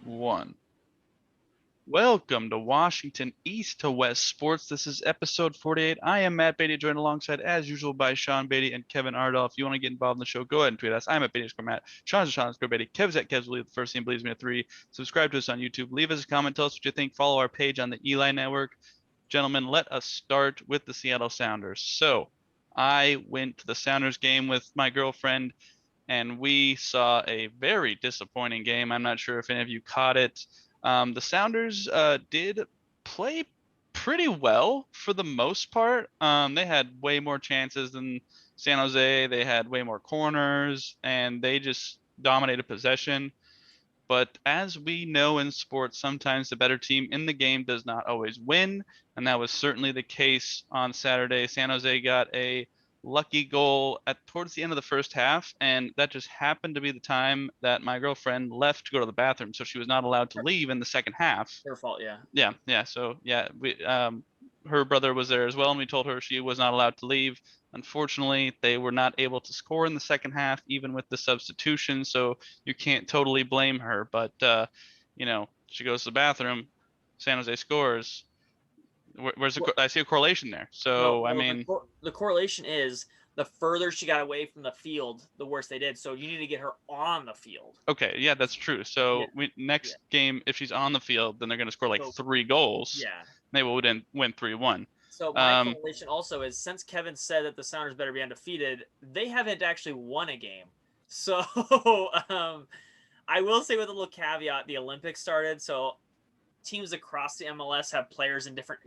One. Welcome to Washington East to West Sports. This is episode 48. I am Matt Beatty, joined alongside, as usual, by Sean Beatty and Kevin Ardall. If you want to get involved in the show, go ahead and tweet us. I'm at Beatty Matt. Sean's at Sean Beatty. Kev's at Kev's Believe the first team believes me at 3. Subscribe to us on YouTube. Leave us a comment. Tell us what you think. Follow our page on the Eli Network. Gentlemen, let us start with the Seattle Sounders. So I went to the Sounders game with my girlfriend, and we saw a very disappointing game. I'm not sure if any of you caught it. The Sounders did play pretty well for the most part. They had way more chances than San Jose. They had way more corners, and they just dominated possession. But as we know in sports, sometimes the better team in the game does not always win, and that was certainly the case on Saturday. San Jose got a lucky goal at towards the end of the first half, and that just happened to be the time that my girlfriend left to go to the bathroom, so she was not allowed to leave in the second half. Her fault, yeah. Yeah. So yeah, we her brother was there as well, and we told her she was not allowed to leave. Unfortunately, they were not able to score in the second half, even with the substitution. So you can't totally blame her. But she goes to the bathroom, San Jose scores. Where's Well, I see a correlation there. no, So I well, mean, the correlation is the further she got away from the field, the worse they did. So you need to get her on the field. okay, yeah, that's true. Yeah, So yeah. next game, if she's on the field, then they're going to score like So 3 goals. yeah. They will then win 3-1. So my Um, correlation also is since Kevin said that the Sounders better be undefeated, they haven't actually won a game. So I will say with a little caveat, the Olympics started, so teams across the MLS have players in different,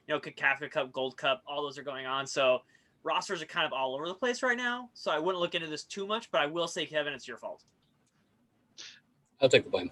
CONCACAF Cup, Gold Cup, all those are going on. So rosters are kind of all over the place right now. So I wouldn't look into this too much, but I will say, Kevin, it's your fault. I'll take the blame.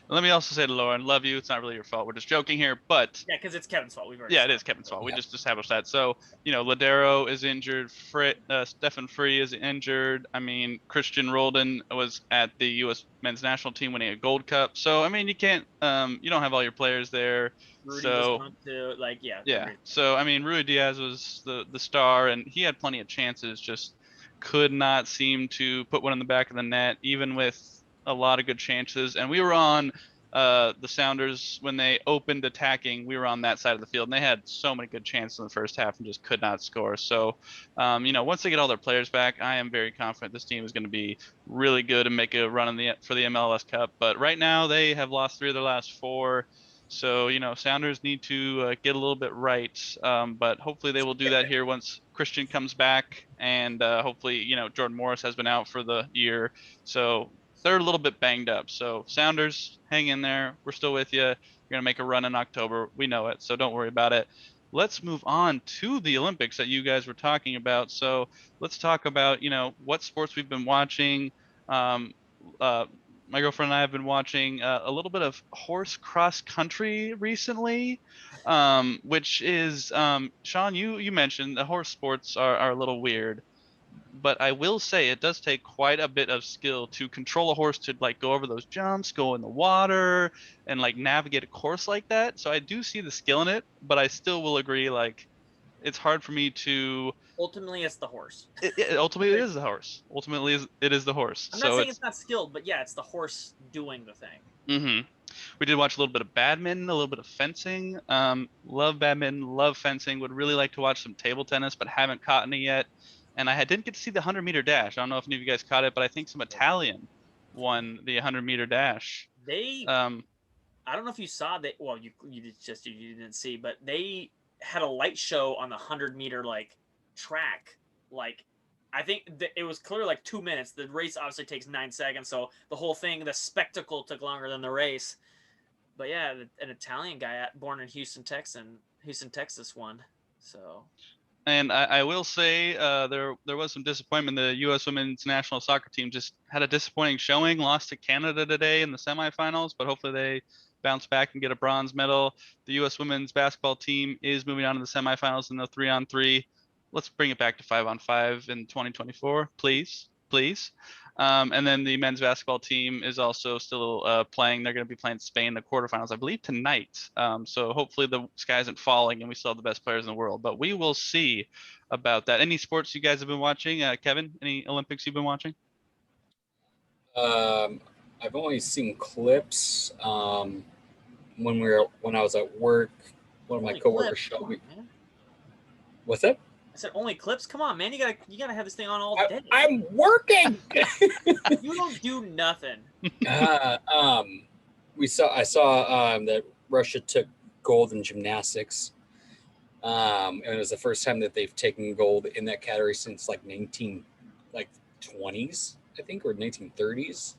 Let me also say to Lauren, love you. It's not really your fault. We're just joking here, but Yeah, because it's Kevin's fault. We've already yeah, it is established. Kevin's fault. We Yeah. just established that. So, Ladero is injured. Stefan Free is injured. I mean, Christian Roldan was at the U.S. men's national team winning a Gold Cup. So, I mean, you can't, you don't have all your players there. Rudy was So, going to, yeah. agreed. So, I mean, Rui Diaz was the star, and he had plenty of chances, just could not seem to put one in the back of the net, even with a lot of good chances. And we were on the Sounders when they opened attacking. We were on that side of the field, and they had so many good chances in the first half and just could not score. So, once they get all their players back, I am very confident this team is going to be really good and make a run for the MLS Cup. But right now, they have lost 3 of their last 4. So, Sounders need to get a little bit right. But hopefully they will do that here once Christian comes back. And hopefully, Jordan Morris has been out for the year. So they're a little bit banged up. So Sounders, hang in there. We're still with you. You're going to make a run in October. We know it. So don't worry about it. Let's move on to the Olympics that you guys were talking about. So let's talk about, what sports we've been watching. Um, my girlfriend and I have been watching a little bit of horse cross country recently, which is Sean. You mentioned the horse sports are a little weird, but I will say it does take quite a bit of skill to control a horse to like go over those jumps, go in the water, and like navigate a course like that. So I do see the skill in it, but I still will agree like it's hard for me to. Ultimately, it's the horse. Ultimately, it is the horse. Ultimately, it is the horse. I'm not So saying it's not skilled, but yeah, it's the horse doing the thing. Mm-hmm. We did watch a little bit of badminton, a little bit of fencing. Love badminton, love fencing. Would really like to watch some table tennis, but haven't caught any yet. And didn't get to see the 100-meter dash. I don't know if any of you guys caught it, but I think some Italian won the 100-meter dash. They, Um, I don't know if you saw that. Well, you didn't see, but they had a light show on the 100-meter track. I think it was clearly 2 minutes. The race obviously takes 9 seconds, so the whole thing, the spectacle, took longer than the race. But yeah, an Italian guy born in Houston, Texas, won. So. and I will say there was some disappointment. The U.S. women's national soccer team just had a disappointing showing, lost to Canada today in the semifinals, but hopefully they bounce back and get a bronze medal. The U.S. women's basketball team is moving on to the semifinals in the 3-on-3. Let's bring it back to 5-on-5 in 2024, please, please. And then the men's basketball team is also still playing. They're going to be playing Spain in the quarterfinals, I believe, tonight. So hopefully the sky isn't falling and we still have the best players in the world. But we will see about that. Any sports you guys have been watching? Kevin, any Olympics you've been watching? Um, I've only seen clips. When I was at work, one of my Only coworkers clips. Come showed on, me. man. What's that? I said only clips. Come on, man. You gotta have this thing on all day. I'm working. You don't do nothing. uh, um, I saw that Russia took gold in gymnastics. And it was the first time that they've taken gold in that category since like 20s, I think, or 1930s,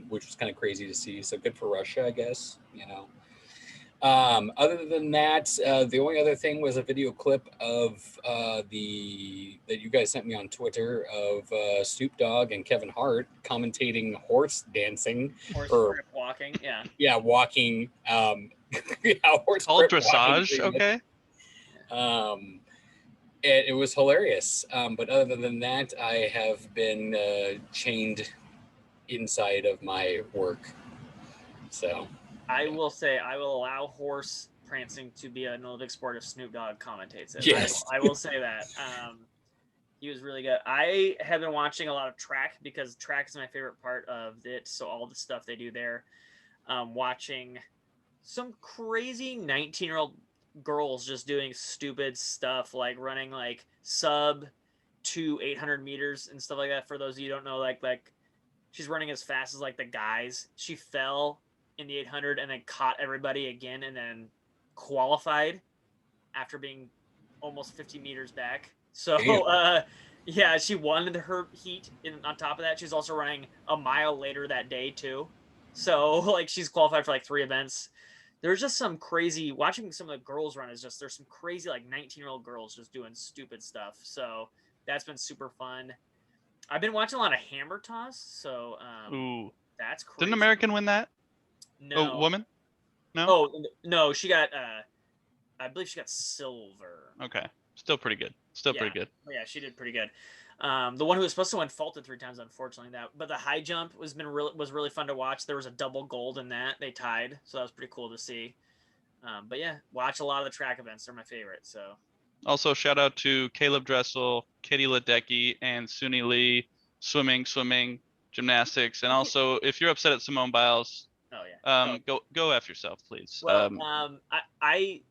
which was kind of crazy to see. So good for Russia, I guess. Other than that, the only other thing was a video clip of that you guys sent me on Twitter of Snoop Dogg and Kevin Hart commentating horse dancing Horse or grip walking. Yeah. walking. Horse Called grip walking. dressage. Okay. It was hilarious. But other than that, I have been chained inside of my work. So I will say I will allow horse prancing to be an Olympic sport if Snoop Dogg commentates it. Yes. I will say that. He was really good. I have been watching a lot of track because track is my favorite part of it. So all the stuff they do there. Watching some crazy 19-year-old girls just doing stupid stuff like running like sub to 800 meters and stuff like that. For those of you who don't know, like she's running as fast as like the guys. She fell in the 800 and then caught everybody again and then qualified after being almost 50 meters back. So yeah, she won her heat. On top of that, she's also running a mile later that day too. So like she's qualified for like 3 events. There's just some crazy watching some of the girls run is just there's some crazy like 19-year-old girls just doing stupid stuff. So that's been super fun. I've been watching a lot of hammer toss. So Ooh. that's crazy. Didn't American win that? No. Oh, woman? No. Oh no, she got I believe she got silver. Okay. Still pretty good. Pretty good. Yeah, she did pretty good. The one who was supposed to win faulted 3 times, unfortunately. But the high jump was really fun to watch. There was a double gold in that. They tied, so that was pretty cool to see. But yeah, watch a lot of the track events. They're my favorite. So Also, shout out to Caleb Dressel, Katie Ledecky, and Suni Lee, swimming, gymnastics, and also if you're upset at Simone Biles, go F yourself, please. Well, I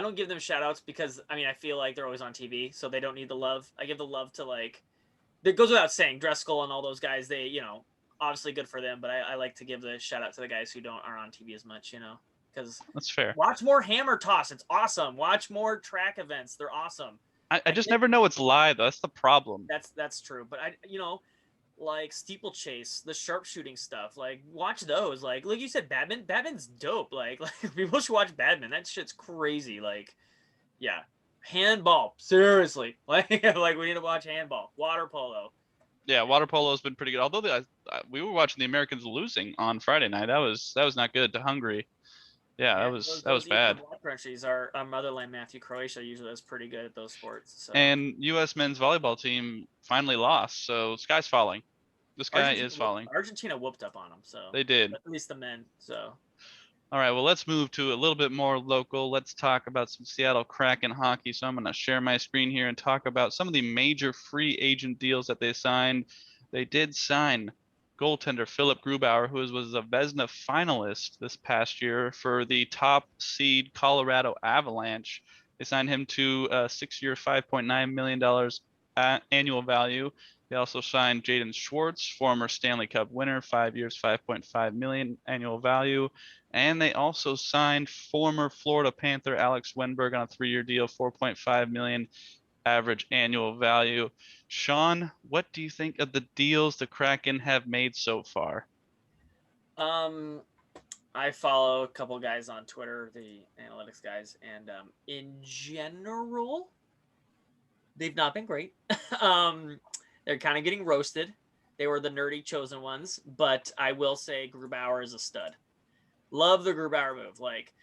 don't give them shout outs because I feel like they're always on TV, so they don't need the love. I give the love to like it goes without saying, Driscoll and all those guys, they, obviously good for them, but I like to give the shout out to the guys who aren't on TV as much, because that's fair. Watch more hammer toss. It's awesome. Watch more track events. They're awesome. I just never know it's live. That's the problem. That's true. But like steeplechase, the sharpshooting stuff, like watch those. Like you said, Badminton's dope. Like people should watch badminton. That shit's crazy. Like, yeah, handball. Seriously, like we need to watch handball, water polo. Yeah, water polo has been pretty good. Although we were watching the Americans losing on Friday night. That was not good to Hungary. Yeah, that was bad. Countries, our motherland, Matthew, Croatia usually is pretty good at those sports. So. And U.S. men's volleyball team finally lost, so sky's falling. The sky is falling. Argentina whooped up on them, so they did. At least the men. So. All right, well, let's move to a little bit more local. Let's talk about some Seattle Kraken hockey. So I'm going to share my screen here and talk about some of the major free agent deals that they signed. They did sign goaltender Philip Grubauer, who was a Vezina finalist this past year for the top seed Colorado Avalanche. They signed him to a 6-year, $5.9 million annual value. They also signed Jaden Schwartz, former Stanley Cup winner, 5 years, $5.5 million annual value. And they also signed former Florida Panther Alex Wenberg on a 3-year deal, $4.5 million average annual value. Sean, what do you think of the deals the Kraken have made so far? I follow a couple guys on Twitter, the analytics guys, and in general, they've not been great. They're kind of getting roasted. They were the nerdy chosen ones, but I will say Grubauer is a stud. Love the Grubauer move. Like,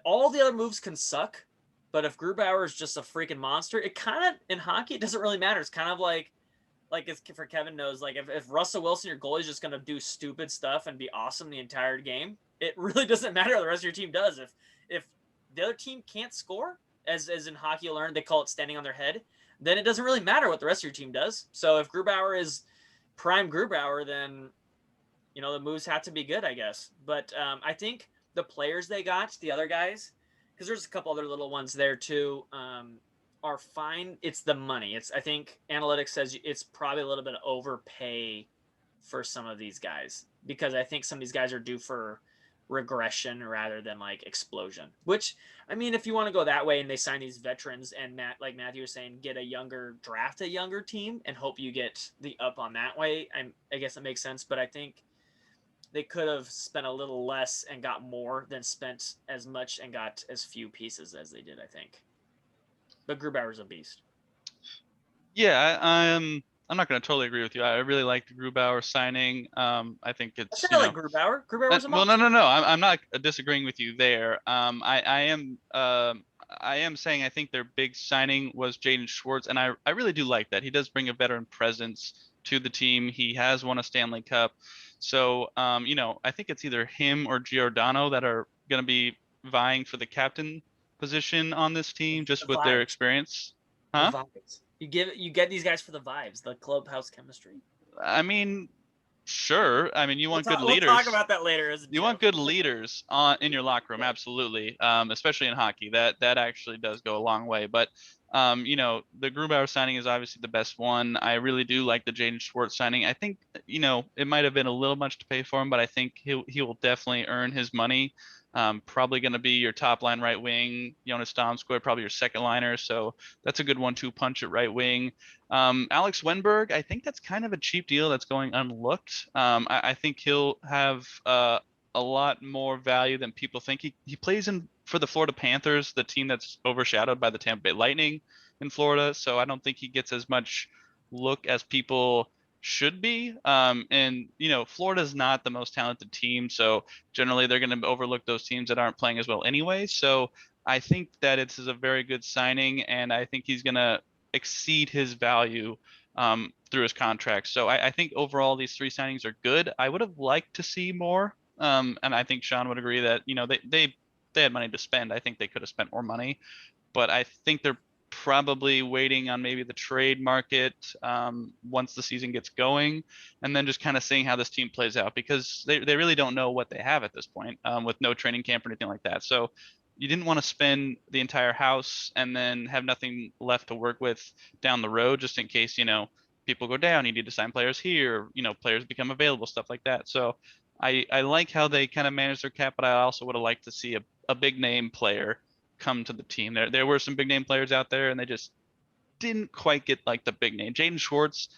all the other moves can suck, but if Grubauer is just a freaking monster, it kind of, in hockey, it doesn't really matter. It's kind of like if for Kevin knows, like if Russell Wilson, your goalie, is just going to do stupid stuff and be awesome the entire game, it really doesn't matter how the rest of your team does. If the other team can't score, as in hockey you learn, they call it standing on their head, then it doesn't really matter what the rest of your team does. So if Grubauer is prime Grubauer, then the moves have to be good, I guess. But I think the players they got, the other guys, because there's a couple other little ones there too, are fine. It's the money. I think analytics says it's probably a little bit of overpay for some of these guys, because I think some of these guys are due for regression rather than like explosion. Which, I mean, if you want to go that way and they sign these veterans and like Matthew was saying, draft a younger team and hope you get the up on that way, I guess it makes sense. But I think they could have spent a little less and got more than spent as much and got as few pieces as they did, I think. But Grubauer's a beast. Yeah, I'm not going to totally agree with you. I really like the Grubauer signing. I think I it's, said I like Grubauer. Grubauer was a well, monster. no. I'm not disagreeing with you there. I am saying I think their big signing was Jaden Schwartz, and I really do like that. He does bring a veteran presence to the team. He has won a Stanley Cup. So, I think it's either him or Giordano that are going to be vying for the captain position on this team, just The with their vibes. experience. The Huh? vibes. You get these guys for the vibes, the clubhouse chemistry. I mean, sure. I mean, you want good We'll talk leaders. about that later as a You joke. want good leaders in your locker room, absolutely. Especially in hockey, that actually does go a long way. But the Grubauer signing is obviously the best one. I really do like the Jaden Schwartz signing. I think it might have been a little much to pay for him, but I think he will definitely earn his money. Probably going to be your top line right wing. Jonas Damsgaard, probably your second liner. So that's a good 1-2 punch at right wing. Alex Wenberg, I think that's kind of a cheap deal that's going unlooked. I think he'll have a lot more value than people think. He plays in for the Florida Panthers, the team that's overshadowed by the Tampa Bay Lightning in Florida. So I don't think he gets as much look as people should be. And Florida's not the most talented team, so generally they're going to overlook those teams that aren't playing as well anyway. So I think that it's a very good signing, and I think he's going to exceed his value through his contract. So I think overall these three signings are good. I would have liked to see more, and I think Sean would agree that they had money to spend. I think they could have spent more money, but I think they're probably waiting on maybe the trade market once the season gets going, and then just kind of seeing how this team plays out, because they really don't know what they have at this point with no training camp or anything like that. So you didn't want to spend the entire house and then have nothing left to work with down the road, just in case people go down, you need to sign players here, players become available, stuff like that. So I like how they kind of manage their cap, but I also would have liked to see a big name player come to the team. There were some big name players out there, and they just didn't quite get like the big name. Jaden Schwartz,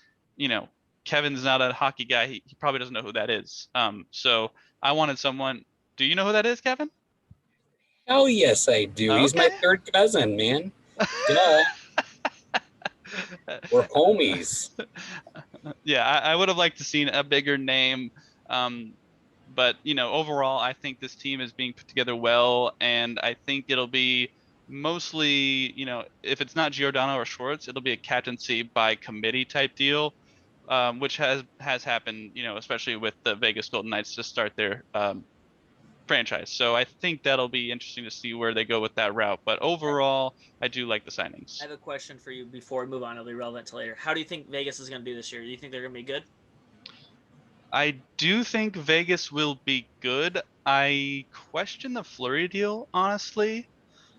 Kevin's not a hockey guy. He probably doesn't know who that is. So I wanted someone. Do you know who that is, Kevin? Oh, yes, I do. He's my Okay. third cousin, man. Duh. We're homies. Yeah, I would have liked to seen a bigger name. But overall, I think this team is being put together well, and I think it'll be mostly, if it's not Giordano or Schwartz, it'll be a captaincy by committee type deal, which has happened, especially with the Vegas Golden Knights to start their franchise. So I think that'll be interesting to see where they go with that route. But overall, I do like the signings. I have a question for you before we move on. It'll be relevant to later. How do you think Vegas is going to do this year? Do you think they're going to be good? I do think Vegas will be good. I question the Fleury deal, honestly.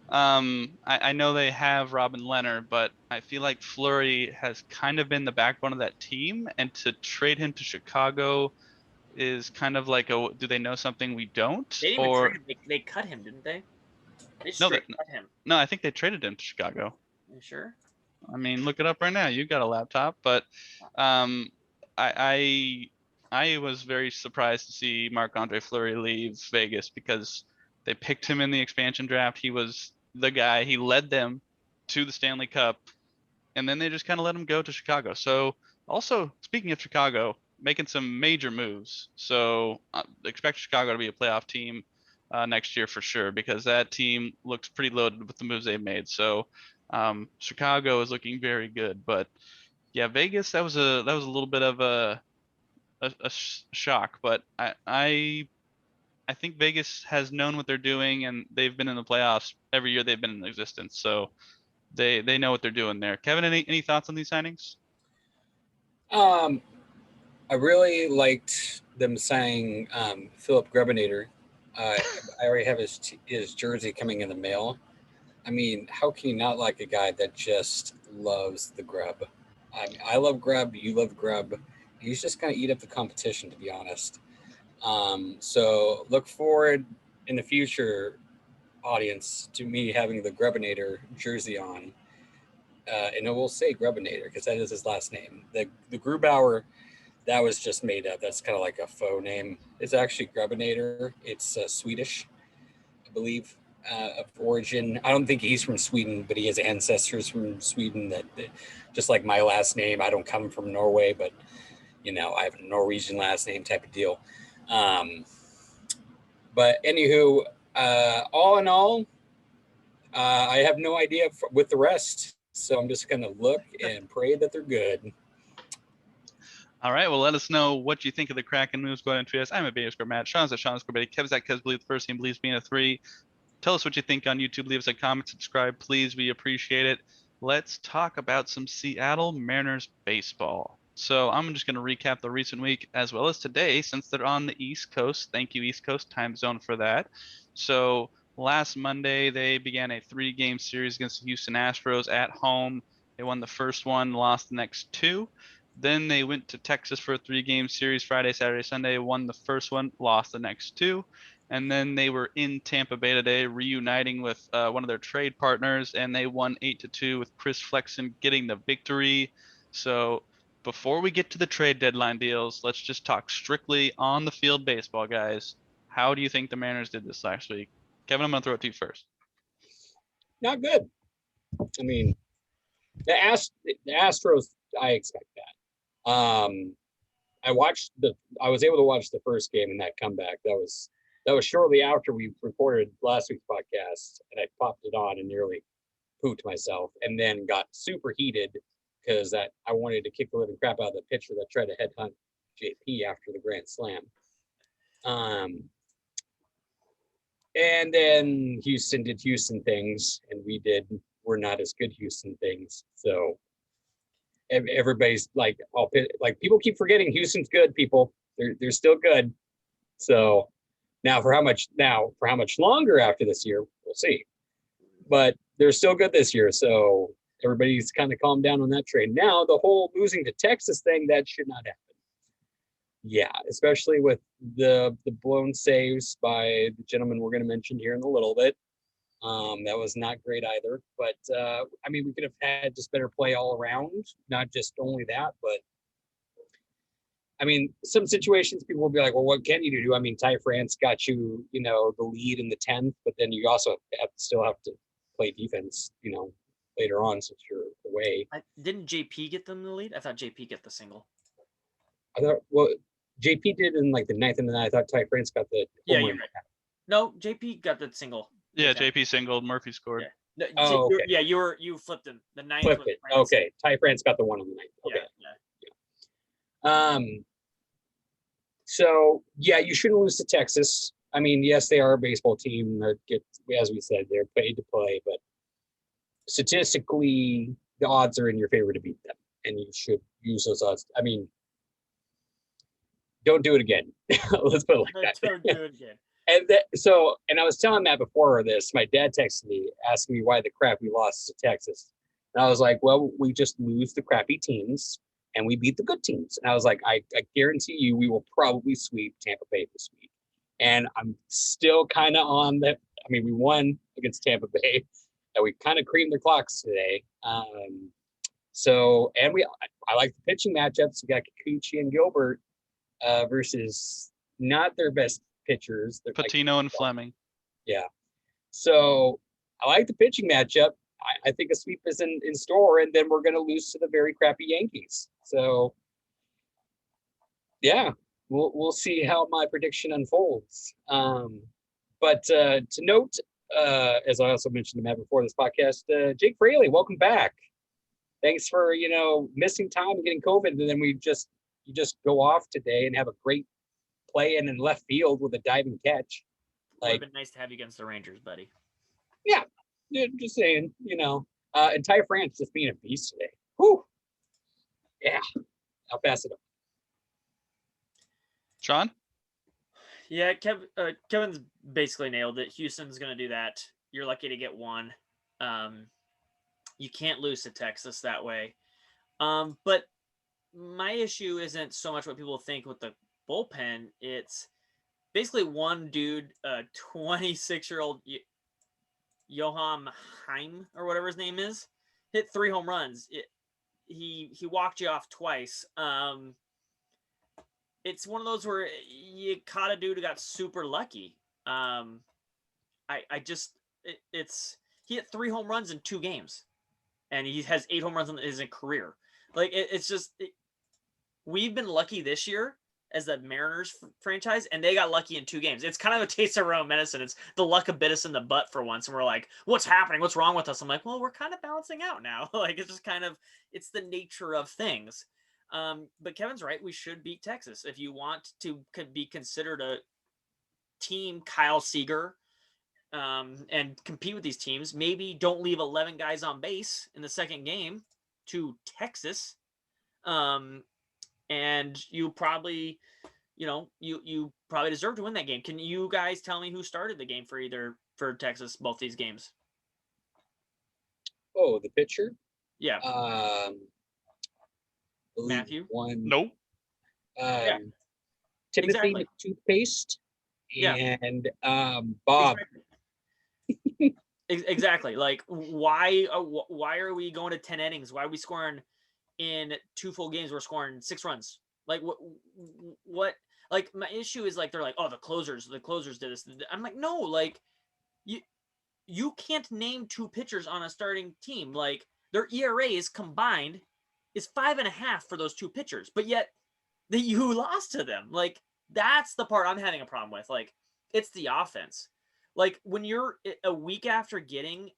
I know they have Robin Leonard, but I feel like Fleury has kind of been the backbone of that team, and to trade him to Chicago is kind of like do they know something we don't? They didn't even trade him. They cut him, didn't they? They straight cut him. No, I think they traded him to Chicago. You sure? I mean, look it up right now. You've got a laptop, but I was very surprised to see Marc-Andre Fleury leave Vegas, because they picked him in the expansion draft. He was the guy. He led them to the Stanley Cup, and then they just kind of let him go to Chicago. So also, speaking of Chicago, making some major moves. So expect Chicago to be a playoff team next year for sure, because that team looks pretty loaded with the moves they've made. So Chicago is looking very good. But yeah, Vegas, that was a little bit of a shock, but I think Vegas has known what they're doing, and they've been in the playoffs every year they've been in existence. So they know what they're doing there. Kevin, any thoughts on these signings? I really liked them saying Philip Grebinator. I already have his jersey coming in the mail. I mean, how can you not like a guy that just loves the grub? I love grub. You love grub. He's just going to eat up the competition, to be honest. So look forward in the future, audience, to me having the Grebinator jersey on. And it will say Grebinator because that is his last name. The Grubauer, that was just made up. That's kind of like a faux name. It's actually Grebinator. It's Swedish, I believe, of origin. I don't think he's from Sweden, but he has ancestors from Sweden. That just like my last name, I don't come from Norway, but I have a Norwegian last name type of deal. But anywho, all in all, I have no idea with the rest. So I'm just going to look and pray that they're good. All right. Well, let us know what you think of the Kraken moves going into us. I'm a Baby Score Matt. Sean's a Sean Score Betty. Kev's at Kev's Believe the first team believes being a 3. Tell us what you think on YouTube. Leave us a comment, subscribe, please. We appreciate it. Let's talk about some Seattle Mariners baseball. So I'm just going to recap the recent week as well as today since they're on the East Coast. Thank you, East Coast time zone, for that. So last Monday, they began a 3-game series against the Houston Astros at home. They won the first one, lost the next 2. Then they went to Texas for a 3-game series Friday, Saturday, Sunday, won the first one, lost the next 2. And then they were in Tampa Bay today, reuniting with one of their trade partners, and they won 8-2 with Chris Flexen getting the victory. So before we get to the trade deadline deals, let's just talk strictly on the field baseball, guys. How do you think the Mariners did this last week? Kevin, I'm going to throw it to you first. Not good. I mean, the Astros, I expect that. I was able to watch the first game in that comeback. That was shortly after we recorded last week's podcast, and I popped it on and nearly pooped myself, and then got super heated because I wanted to kick the living crap out of the pitcher that tried to headhunt JP after the grand slam. And then Houston did Houston things, and we're not as good Houston things. So everybody's like, people keep forgetting Houston's good. People, they're still good. So now for how much longer after this year, we'll see. But they're still good this year, so everybody's kind of calmed down on that train. Now the whole losing to Texas thing, that should not happen. Yeah, especially with the blown saves by the gentleman we're going to mention here in a little bit. That was not great either. But I mean, we could have had just better play all around, not just only that, but I mean, some situations people will be like, well, what can you do? I mean, Ty France got you, the lead in the 10th, but then you also still have to play defense, later on since you're away. Didn't JP get them the lead? I thought JP get the single. I thought, well, JP did in like the 9th, and then I thought Ty France got the you're right. No, JP got the single. Yeah, JP singled. Murphy scored. Yeah. Okay. Yeah, you flipped him. The 9th. Flipped it. Okay, Ty France got the one on the 9th. Okay. Yeah. So yeah, you shouldn't lose to Texas. I mean, yes, they are a baseball team that as we said, they're paid to play, but statistically, the odds are in your favor to beat them, and you should use those odds. I mean, don't do it again. Let's put it like that. Don't do it again. And I was telling Matt before this, my dad texted me asking me why the crap we lost to Texas. And I was like, well, we just lose the crappy teams and we beat the good teams. And I was like, I guarantee you we will probably sweep Tampa Bay this week. And I'm still kind of on that. I mean, we won against Tampa Bay and we kind of creamed their clocks today. I like the pitching matchups. We got Kikuchi and Gilbert versus not their best pitchers. Patino and Fleming. Yeah. So I like the pitching matchup. I think a sweep is in store, and then we're going to lose to the very crappy Yankees. So yeah, we'll see how my prediction unfolds. But to note, as I also mentioned to Matt before this podcast, Jake Fraley, welcome back. Thanks for missing time and getting COVID, and then you just go off today and have a great play in left field with a diving catch. Would have been nice to have you against the Rangers, buddy. Yeah, just saying, and Ty France just being a beast today. Whew. Yeah, I'll pass it on. Sean? Yeah, Kevin's basically nailed it. Houston's going to do that. You're lucky to get one. You can't lose to Texas that way. But my issue isn't so much what people think with the bullpen. It's basically one dude, 26-year-old Johan Heim or whatever his name is, hit 3 home runs. He walked you off twice. It's one of those where you caught a dude who got super lucky. I just it's he hit 3 home runs in 2 games, and he has 8 home runs in his career. Like it's just we've been lucky this year as the Mariners franchise, and they got lucky in 2 games. It's kind of a taste of our own medicine. It's the luck bit us in the butt for once, and we're like, "What's happening? What's wrong with us?" I'm like, "Well, we're kind of balancing out now." Like it's just kind of it's the nature of things. But Kevin's right. We should beat Texas if you want to be considered a team. Kyle Seager, and compete with these teams. Maybe don't leave 11 guys on base in the second game to Texas. And you probably, you probably deserve to win that game. Can you guys tell me who started the game for Texas, both these games? Oh, the pitcher. Yeah. Believe Matthew? one. Nope. Yeah. Timothy Exactly. Toothpaste Yeah. and Bob. Exactly. Like why are we going to 10 innings? Why are we scoring in 2 full games? We're scoring 6 runs. Like what like my issue is like they're like, oh, the closers did this. I'm like, no, like you can't name 2 pitchers on a starting team. Like their ERAs combined is 5.5 for those 2 pitchers, but yet you lost to them. Like that's the part I'm having a problem with. Like it's the offense. Like when you're a week after getting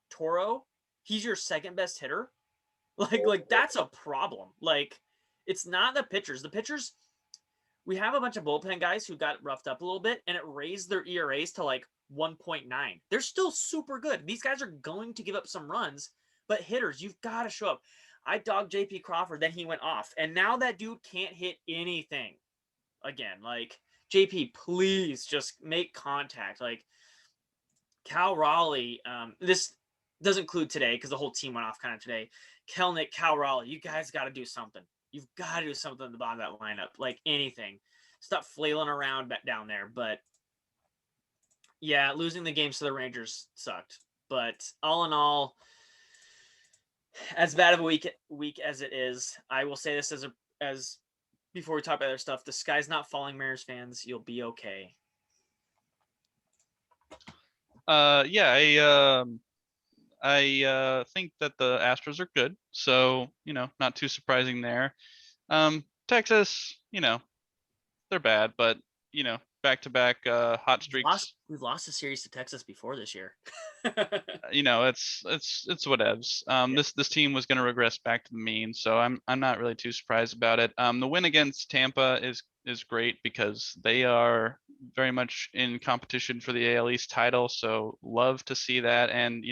Toro, he's your second best hitter. Like that's a problem. Like it's not the pitchers. The pitchers, we have a bunch of bullpen guys who got roughed up a little bit, and it raised their ERAs to like 1.9. They're still super good. These guys are going to give up some runs, but hitters, you've got to show up. I dogged JP Crawford, then he went off, and now that dude can't hit anything again. Like JP, please just make contact. Like Cal Raleigh, this doesn't include today because the whole team went off kind of today. Kelnick, Cal Raleigh, you guys got to do something. You've got to do something at the bottom of that lineup, like anything. Stop flailing around down there. But yeah, losing the games to the Rangers sucked. But all in all, as bad of a week as it is, I will say this as before we talk about other stuff. The sky's not falling, Mariners fans. You'll be okay. Yeah, I think that the Astros are good, so not too surprising there. Texas, they're bad, but back-to-back hot streaks. We've lost a series to Texas before this year. It's whatevs. This team was going to regress back to the mean, so I'm not really too surprised about it. The win against Tampa is great because they are very much in competition for the AL East title, so love to see that. And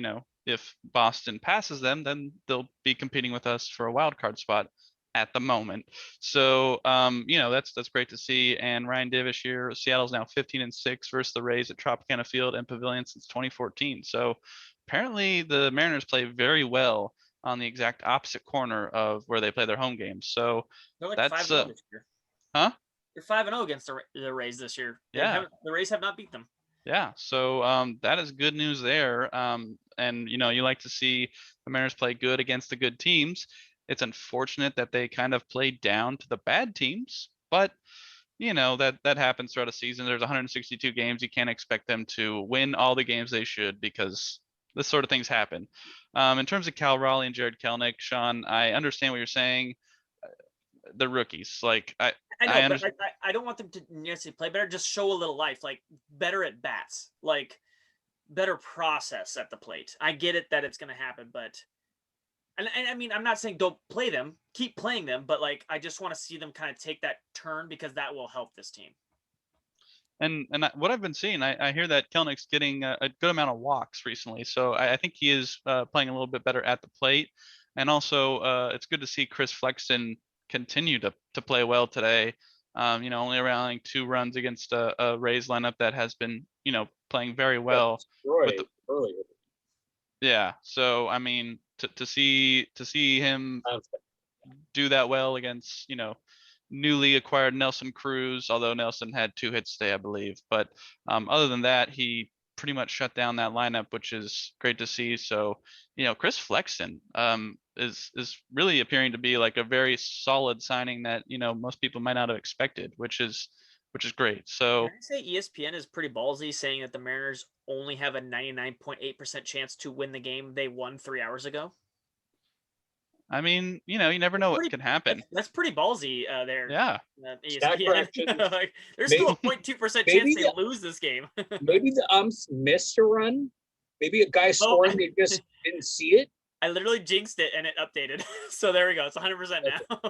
if Boston passes them, then they'll be competing with us for a wild card spot at the moment. So that's great to see. And Ryan Divish here, Seattle's now 15-6 versus the Rays at Tropicana Field and Pavilion since 2014. So apparently the Mariners play very well on the exact opposite corner of where they play their home games. So they're like that's 5-0 this year. Huh? They're 5-0 against the Rays this year. Yeah. The Rays have not beat them. Yeah, so that is good news there. And you like to see the Mariners play good against the good teams. It's unfortunate that they kind of played down to the bad teams, but that happens throughout a season. There's 162 games. You can't expect them to win all the games they should because this sort of things happen. In terms of Cal Raleigh and Jared Kelnick, Sean, I understand what you're saying. The rookies, like I know, but I don't want them to necessarily play better. Just show a little life, like better at bats, like better process at the plate. I get it that it's going to happen, but and I mean, I'm not saying don't play them, keep playing them, but like I just want to see them kind of take that turn because that will help this team. And what I've been seeing, I hear that Kelnick's getting a good amount of walks recently, so I think he is playing a little bit better at the plate. And also, it's good to see Chris Flexen continue to play well today. Only allowing 2 runs against a Rays lineup that has been, playing very Got well with the destroyed earlier. yeah. So I mean, to see him do that well against, newly acquired Nelson Cruz, although Nelson had 2 hits today, I believe. But other than that, he pretty much shut down that lineup, which is great to see. So, Chris Flexen is really appearing to be like a very solid signing that, most people might not have expected, which is great. So Can I say ESPN is pretty ballsy saying that the Mariners only have a 99.8% chance to win the game they won 3 hours ago? I mean, you never know what can happen. That's pretty ballsy there. Yeah. Stat ESPN. correction. Like, there's still a 0.2% chance they lose this game. Maybe the umps missed a run. Maybe a guy scored and they just didn't see it. I literally jinxed it and it updated. So there we go. It's 100% now.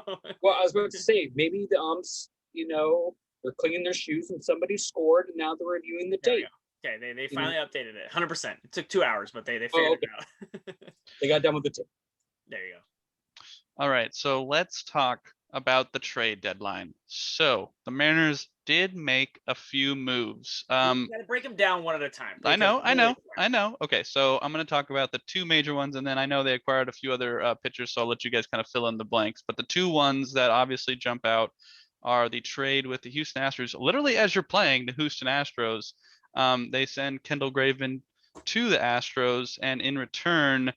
Well, I was about to say, maybe the umps, they're cleaning their shoes and somebody scored and now they're reviewing the tape. Okay, they finally updated it. 100%. It took 2 hours, but they figured it out. They got done with the tape. There you go. All right, so let's talk about the trade deadline. So the Mariners did make a few moves. You gotta break them down one at a time. I know. Okay, so I'm going to talk about the 2 major ones, and then I know they acquired a few other pitchers, so I'll let you guys kind of fill in the blanks. But the 2 ones that obviously jump out are the trade with the Houston Astros. Literally, as you're playing the Houston Astros, they send Kendall Graveman to the Astros, and in return,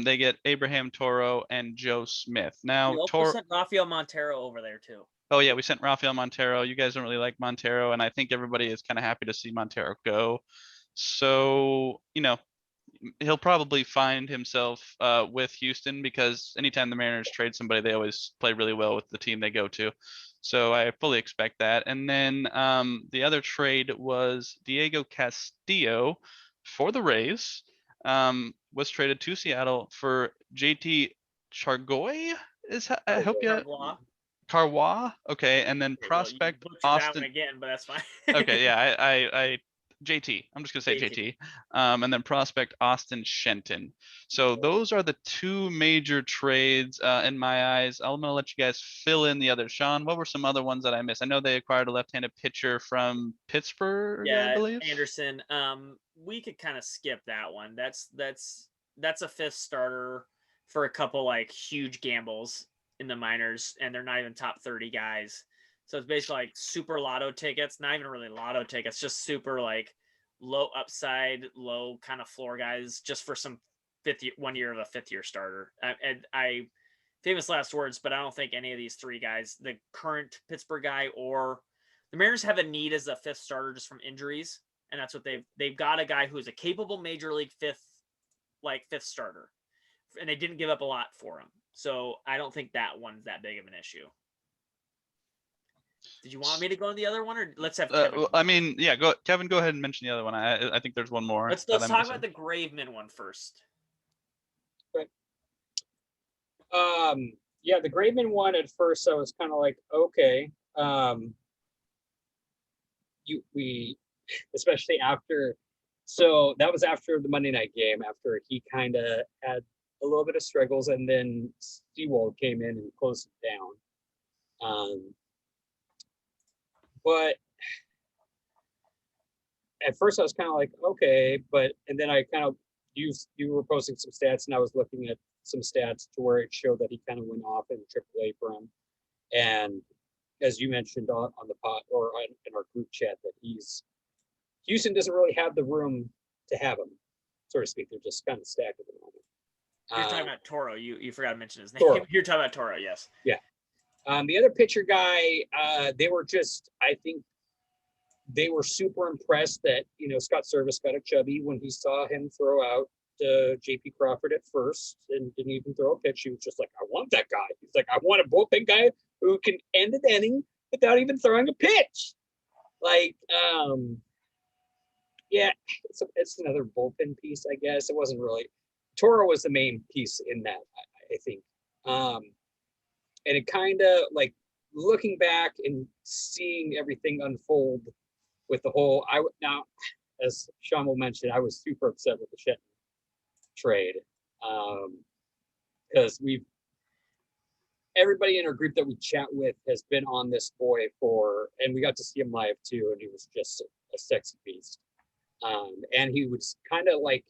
they get Abraham Toro and Joe Smith. Now, we also sent Rafael Montero over there too. Oh yeah, we sent Rafael Montero. You guys don't really like Montero, and I think everybody is kind of happy to see Montero go. So, he'll probably find himself with Houston, because anytime the Mariners trade somebody, they always play really well with the team they go to. So I fully expect that. And then the other trade was Diego Castillo for the Rays. Was traded to Seattle for JT Chargoy. I hope you Carwa. Okay, and then prospect Austin again, but that's fine. Okay, yeah, I JT. I'm just gonna say JT. And then prospect Austin Shenton. So those are the 2 major trades in my eyes. I'm gonna let you guys fill in the others. Sean, what were some other ones that I missed? I know they acquired a left-handed pitcher from Pittsburgh, I believe. Anderson. We could kind of skip that one. That's a 5th starter for a couple like huge gambles in the minors, and they're not even top 30 guys. So it's basically like super lotto tickets, not even really lotto tickets, just super like low upside, low kind of floor guys, just for some 1 year of a 5th year starter. And I famous last words, but I don't think any of these 3 guys, the current Pittsburgh guy or the Mariners, have a need as a 5th starter just from injuries. And that's what they've got, a guy who's a capable major league 5th starter. And they didn't give up a lot for him. So I don't think that one's that big of an issue. Did you want me to go on the other one, or let's have Kevin? I mean, yeah, Kevin, go ahead and mention the other one. I think there's one more. Let's talk about the Graveman one first. Okay. Yeah, the Graveman one at first I was kind of like, okay. We especially after, so that was after the Monday night game, after he kind of had a little bit of struggles, and then Seawald came in and closed it down. But at first I was kind of like, okay, and then I kind of, you were posting some stats, and I was looking at some stats to where it showed that he kind of went off in AAA for him. And as you mentioned on the pod or in our group chat, that Houston doesn't really have the room to have him, so to speak. They're just kind of stacked at the moment. You're talking about Toro. You forgot to mention his name. Toro. You're talking about Toro, yes. Yeah. The other pitcher guy, they were just, I think they were super impressed that, Scott Service got a chubby when he saw him throw out JP Crawford at first and didn't even throw a pitch. He was just like, I want that guy. He's like, I want a bullpen guy who can end an inning without even throwing a pitch. Like, yeah, it's another bullpen piece, I guess. It wasn't really, Toro was the main piece in that, I think. And it kind of, like, looking back and seeing everything unfold with the whole, now, as Sean will mention, I was super upset with the Shenton trade, because everybody in our group that we chat with has been on this boy and we got to see him live too, and he was just a sexy beast. And he was kind of like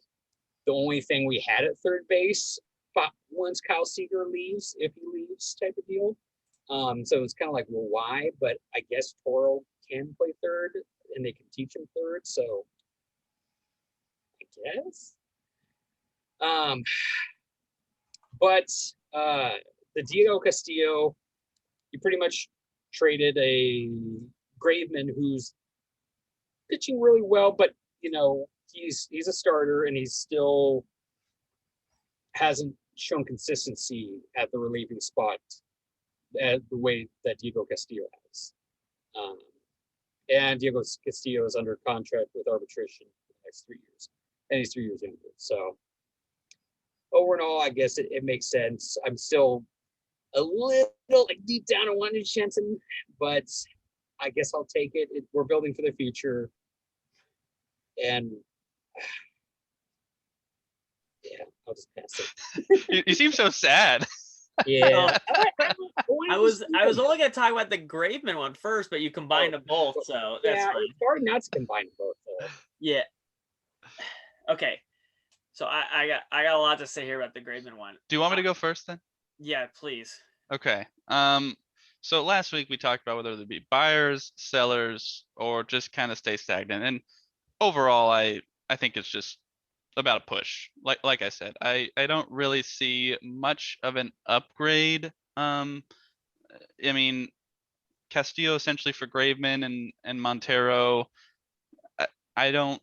the only thing we had at third base once Kyle Seager leaves, if he leaves, type of deal. So it's kind of like, well, why? But I guess Toro can play third, and they can teach him third. So I guess. But the Diego Castillo, you pretty much traded a Graveman who's pitching really well, but he's a starter and he's still hasn't shown consistency at the relieving spot the way that Diego Castillo has. And Diego Castillo is under contract with arbitration for the next 3 years, and he's 3 years into it. So over and all, I guess it makes sense. I'm still a little like deep down I wanted Shenton, but I guess I'll take it. We're building for the future. And yeah, I'll just pass it. You seem so sad. Yeah. I was only going to talk about the Graveman one first, but you combined them both, so that's fine. It's hard not to combine both. Though. Yeah. Okay. So I got a lot to say here about the Graveman one. Do you want me to go first then? Yeah, please. Okay. So last week we talked about whether there'd be buyers, sellers, or just kind of stay stagnant. And overall, I think it's just about a push. Like I said, I don't really see much of an upgrade. I mean, Castillo essentially for Graveman and Montero. I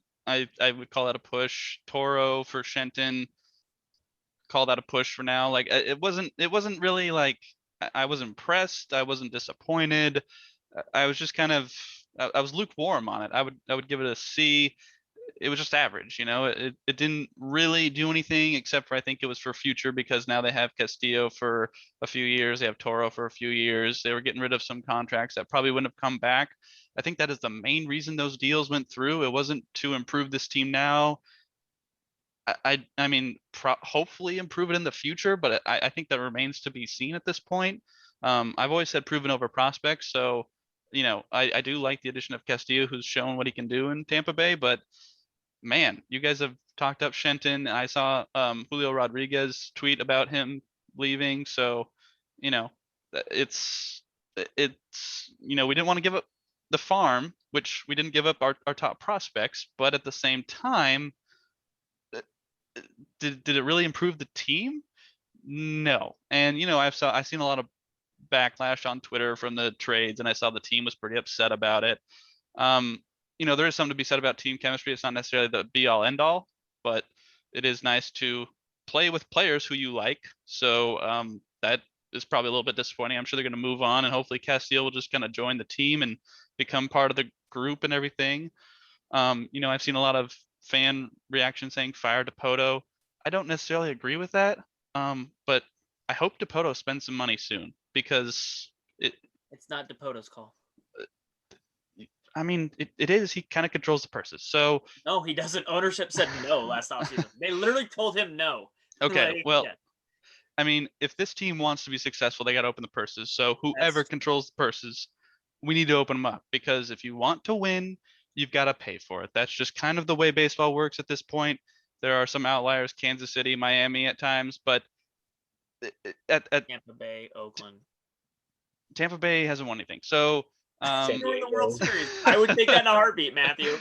would call that a push. Toro for Shenton, call that a push for now. Like it wasn't really like I was impressed. I wasn't disappointed. I was just kind of I was lukewarm on it. I would give it a C. It was just average, it didn't really do anything except for I think it was for future because now they have Castillo for a few years. They have Toro for a few years. They were getting rid of some contracts that probably wouldn't have come back. I think that is the main reason those deals went through. It wasn't to improve this team now. I mean, hopefully improve it in the future, but I think that remains to be seen at this point. I've always said proven over prospects. So, I do like the addition of Castillo, who's shown what he can do in Tampa Bay, but man, you guys have talked up Shenton. I saw Julio Rodriguez tweet about him leaving. So, it's we didn't want to give up the farm, which we didn't give up our top prospects, but at the same time, did it really improve the team? No. And I've seen a lot of backlash on Twitter from the trades, and I saw the team was pretty upset about it. There is something to be said about team chemistry. It's not necessarily the be all end all, but it is nice to play with players who you like. So that is probably a little bit disappointing. I'm sure they're going to move on, and hopefully Castillo will just kind of join the team and become part of the group and everything. I've seen a lot of fan reaction saying fire Dipoto. I don't necessarily agree with that, but I hope Dipoto spends some money soon because it's not Dipoto's call. I mean, it is. He kind of controls the purses. So no, he doesn't. Ownership said no last offseason. They literally told him no. Okay, I mean, if this team wants to be successful, they got to open the purses. So whoever controls the purses, we need to open them up because if you want to win, you've got to pay for it. That's just kind of the way baseball works at this point. There are some outliers, Kansas City, Miami at times, but at Tampa Bay, Oakland. Tampa Bay hasn't won anything. So the World Series. I would take that in a heartbeat, Matthew.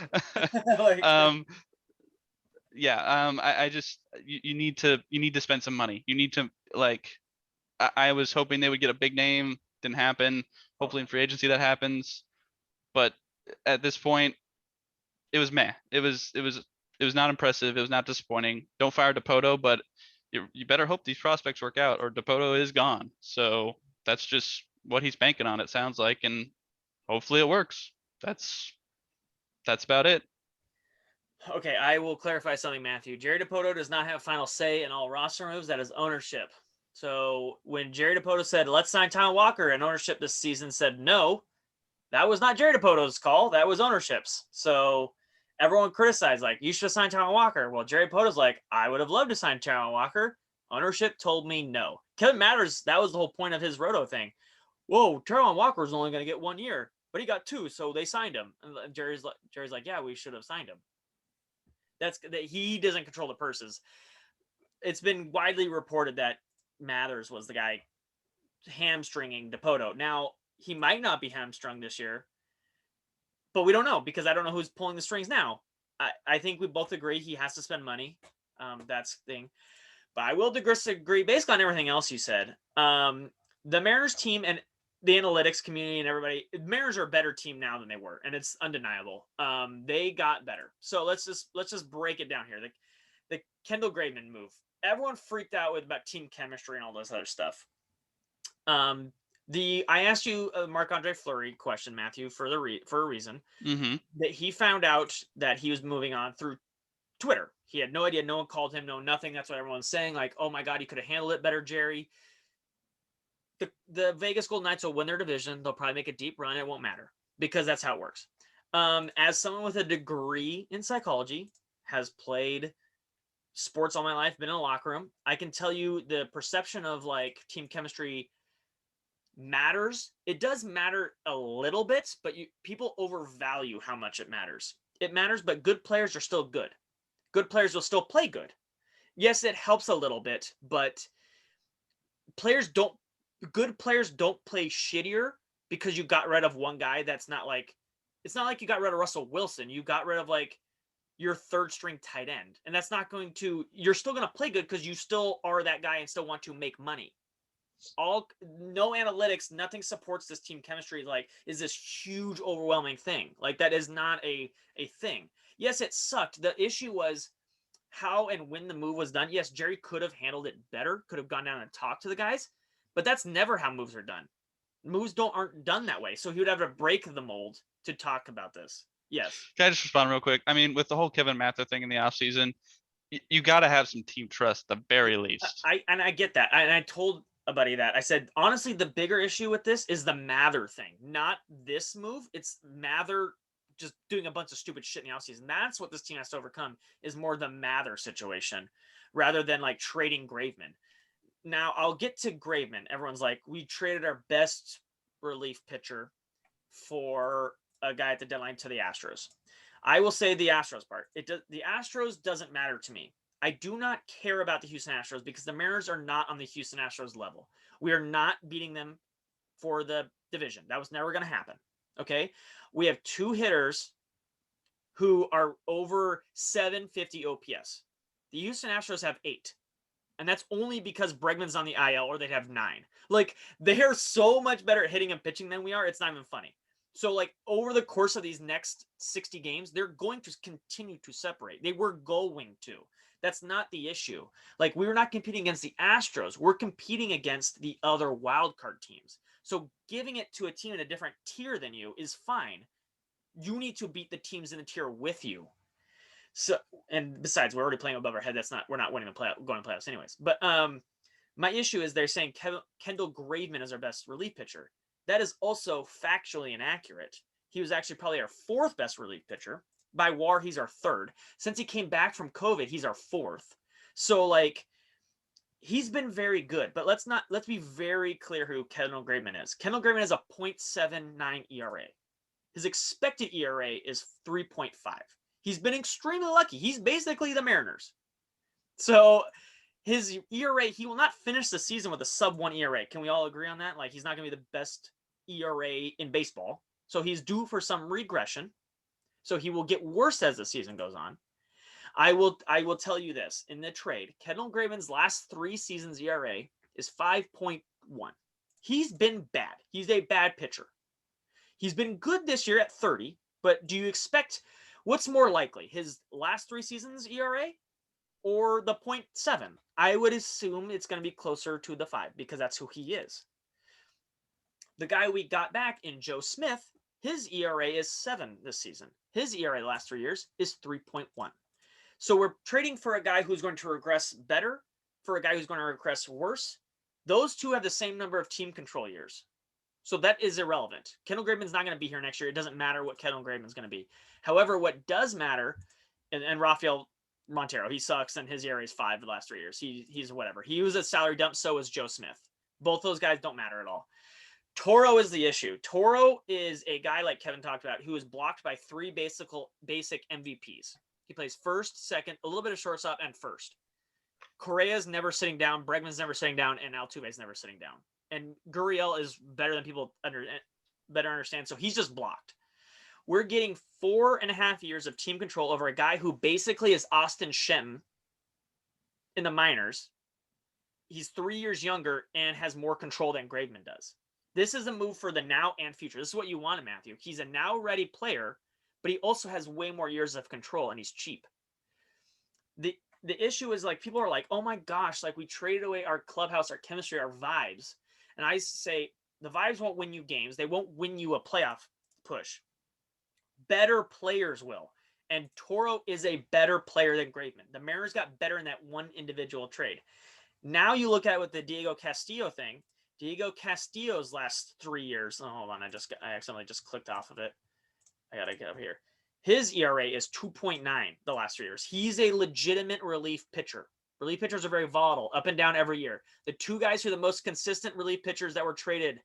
I just you need to spend some money. You need to I was hoping they would get a big name. Didn't happen. Hopefully in free agency that happens. But at this point, it was meh. It was not impressive. It was not disappointing. Don't fire Dipoto, but you better hope these prospects work out or Dipoto is gone. So that's just what he's banking on, it sounds like, and hopefully it works. That's about it. Okay, I will clarify something, Matthew. Jerry Dipoto does not have final say in all roster moves. That is ownership. So when Jerry Dipoto said, let's sign Tom Walker, and ownership this season said no, that was not Jerry Dipoto's call. That was ownership's. So everyone criticized, you should have signed Tom Walker. Well, Jerry Dipoto's I would have loved to sign Tom Walker, Ownership told me no. Kevin Matters, that was the whole point of his roto thing. Whoa, Travon Walker's only going to get 1 year, but he got 2, so they signed him. And Jerry's like, yeah, we should have signed him. That's that he doesn't control the purses. It's been widely reported that Mathers was the guy hamstringing Dipoto. Now, he might not be hamstrung this year, but we don't know because I don't know who's pulling the strings now. I think we both agree he has to spend money. That's the thing. But I will disagree based on everything else you said. The Mariners team and the analytics community and everybody, the Mariners are a better team now than they were, and it's undeniable. They got better. So let's just break it down here. The Kendall Graveman move. Everyone freaked out about team chemistry and all this other stuff. I asked you a Marc-Andre Fleury question, Matthew, for a reason. Mm-hmm. That he found out that he was moving on through Twitter. He had no idea. No one called him. No nothing. That's what everyone's saying. Like, oh my God, he could have handled it better, Jerry. The Vegas Golden Knights will win their division. They'll probably make a deep run. It won't matter because that's how it works. As someone with a degree in psychology, has played sports all my life, been in a locker room, I can tell you the perception of like team chemistry matters. It does matter a little bit, but people overvalue how much it matters. It matters, but good players are still good. Good players will still play good. Yes, it helps a little bit, but good players don't play shittier because you got rid of one guy. It's not like you got rid of Russell Wilson. You got rid of like your third string tight end. And that's not you're still going to play good because you still are that guy and still want to make money. No analytics, nothing supports this team chemistry. Like, is this huge, overwhelming thing? Like, that is not a thing. Yes, it sucked. The issue was how and when the move was done. Yes, Jerry could have handled it better, could have gone down and talked to the guys, but that's never how moves are done. Moves aren't done that way. So he would have to break the mold to talk about this. Yes. Can I just respond real quick? I mean, with the whole Kevin Mather thing in the offseason, you got to have some team trust at the very least. I get that. And I told a buddy that. I said, honestly, the bigger issue with this is the Mather thing, not this move. It's Mather just doing a bunch of stupid shit in the offseason. That's what this team has to overcome, is more the Mather situation rather than like trading Graveman. Now, I'll get to Graveman. Everyone's like, we traded our best relief pitcher for a guy at the deadline to the Astros. I will say the Astros part. The Astros doesn't matter to me. I do not care about the Houston Astros because the Mariners are not on the Houston Astros level. We are not beating them for the division. That was never going to happen. Okay? We have 2 hitters who are over 750 OPS. The Houston Astros have 8. And that's only because Bregman's on the IL, or they'd have 9. Like, they're so much better at hitting and pitching than we are. It's not even funny. So, like, over the course of these next 60 games, they're going to continue to separate. They were going to. That's not the issue. Like, we were not competing against the Astros. We're competing against the other wildcard teams. So giving it to a team in a different tier than you is fine. You need to beat the teams in the tier with you. So, and besides, we're already playing above our head. We're not winning going to playoffs anyways. But my issue is they're saying Kendall Graveman is our best relief pitcher. That is also factually inaccurate. He was actually probably our 4th best relief pitcher. By WAR, he's our 3rd. Since he came back from COVID, he's our 4th. So, like, he's been very good. But let's be very clear who Kendall Graveman is. Kendall Graveman is a .79 ERA. His expected ERA is 3.5. He's been extremely lucky. He's basically the Mariners. So his ERA, he will not finish the season with a sub-1 ERA. Can we all agree on that? Like, he's not going to be the best ERA in baseball. So he's due for some regression. So he will get worse as the season goes on. I will tell you this. In the trade, Kendall Graveman's last 3 seasons ERA is 5.1. He's been bad. He's a bad pitcher. He's been good this year at 30, but do you expect, what's more likely, his last 3 seasons ERA or the 0.7? I would assume it's going to be closer to the 5 because that's who he is. The guy we got back in Joe Smith, his ERA is 7 this season. His ERA the last 3 years is 3.1. So we're trading for a guy who's going to regress better, for a guy who's going to regress worse. Those 2 have the same number of team control years. So that is irrelevant. Kendall Graveman's not going to be here next year. It doesn't matter what Kendall Graveman's going to be. However, what does matter, and Raphael Montero. He sucks, and his ERA is 5 the last 3 years. He's whatever. He was a salary dump. So was Joe Smith. Both those guys don't matter at all. Toro is the issue. Toro is a guy like Kevin talked about who is blocked by 3 basic MVPs. He plays first, second, a little bit of shortstop, and first. Correa's never sitting down, Bregman's never sitting down, and Altuve's never sitting down. And Gurriel is better than people better understand, so he's just blocked. We're getting 4.5 years of team control over a guy who basically is Austin Shenton in the minors. He's 3 years younger and has more control than Graveman does. This is a move for the now and future. This is what you want, Matthew. He's a now-ready player, but he also has way more years of control, and he's cheap. The issue is, like, people are like, oh my gosh, like, we traded away our clubhouse, our chemistry, our vibes. And I say the vibes won't win you games. They won't win you a playoff push. Better players will. And Toro is a better player than Graveman. The Mariners got better in that one individual trade. Now you look at it with the Diego Castillo thing. Diego Castillo's last 3 years. Oh, hold on. I accidentally just clicked off of it. I got to get up here. His ERA is 2.9 the last 3 years. He's a legitimate relief pitcher. Relief pitchers are very volatile, up and down every year. The 2 guys who are the most consistent relief pitchers that were traded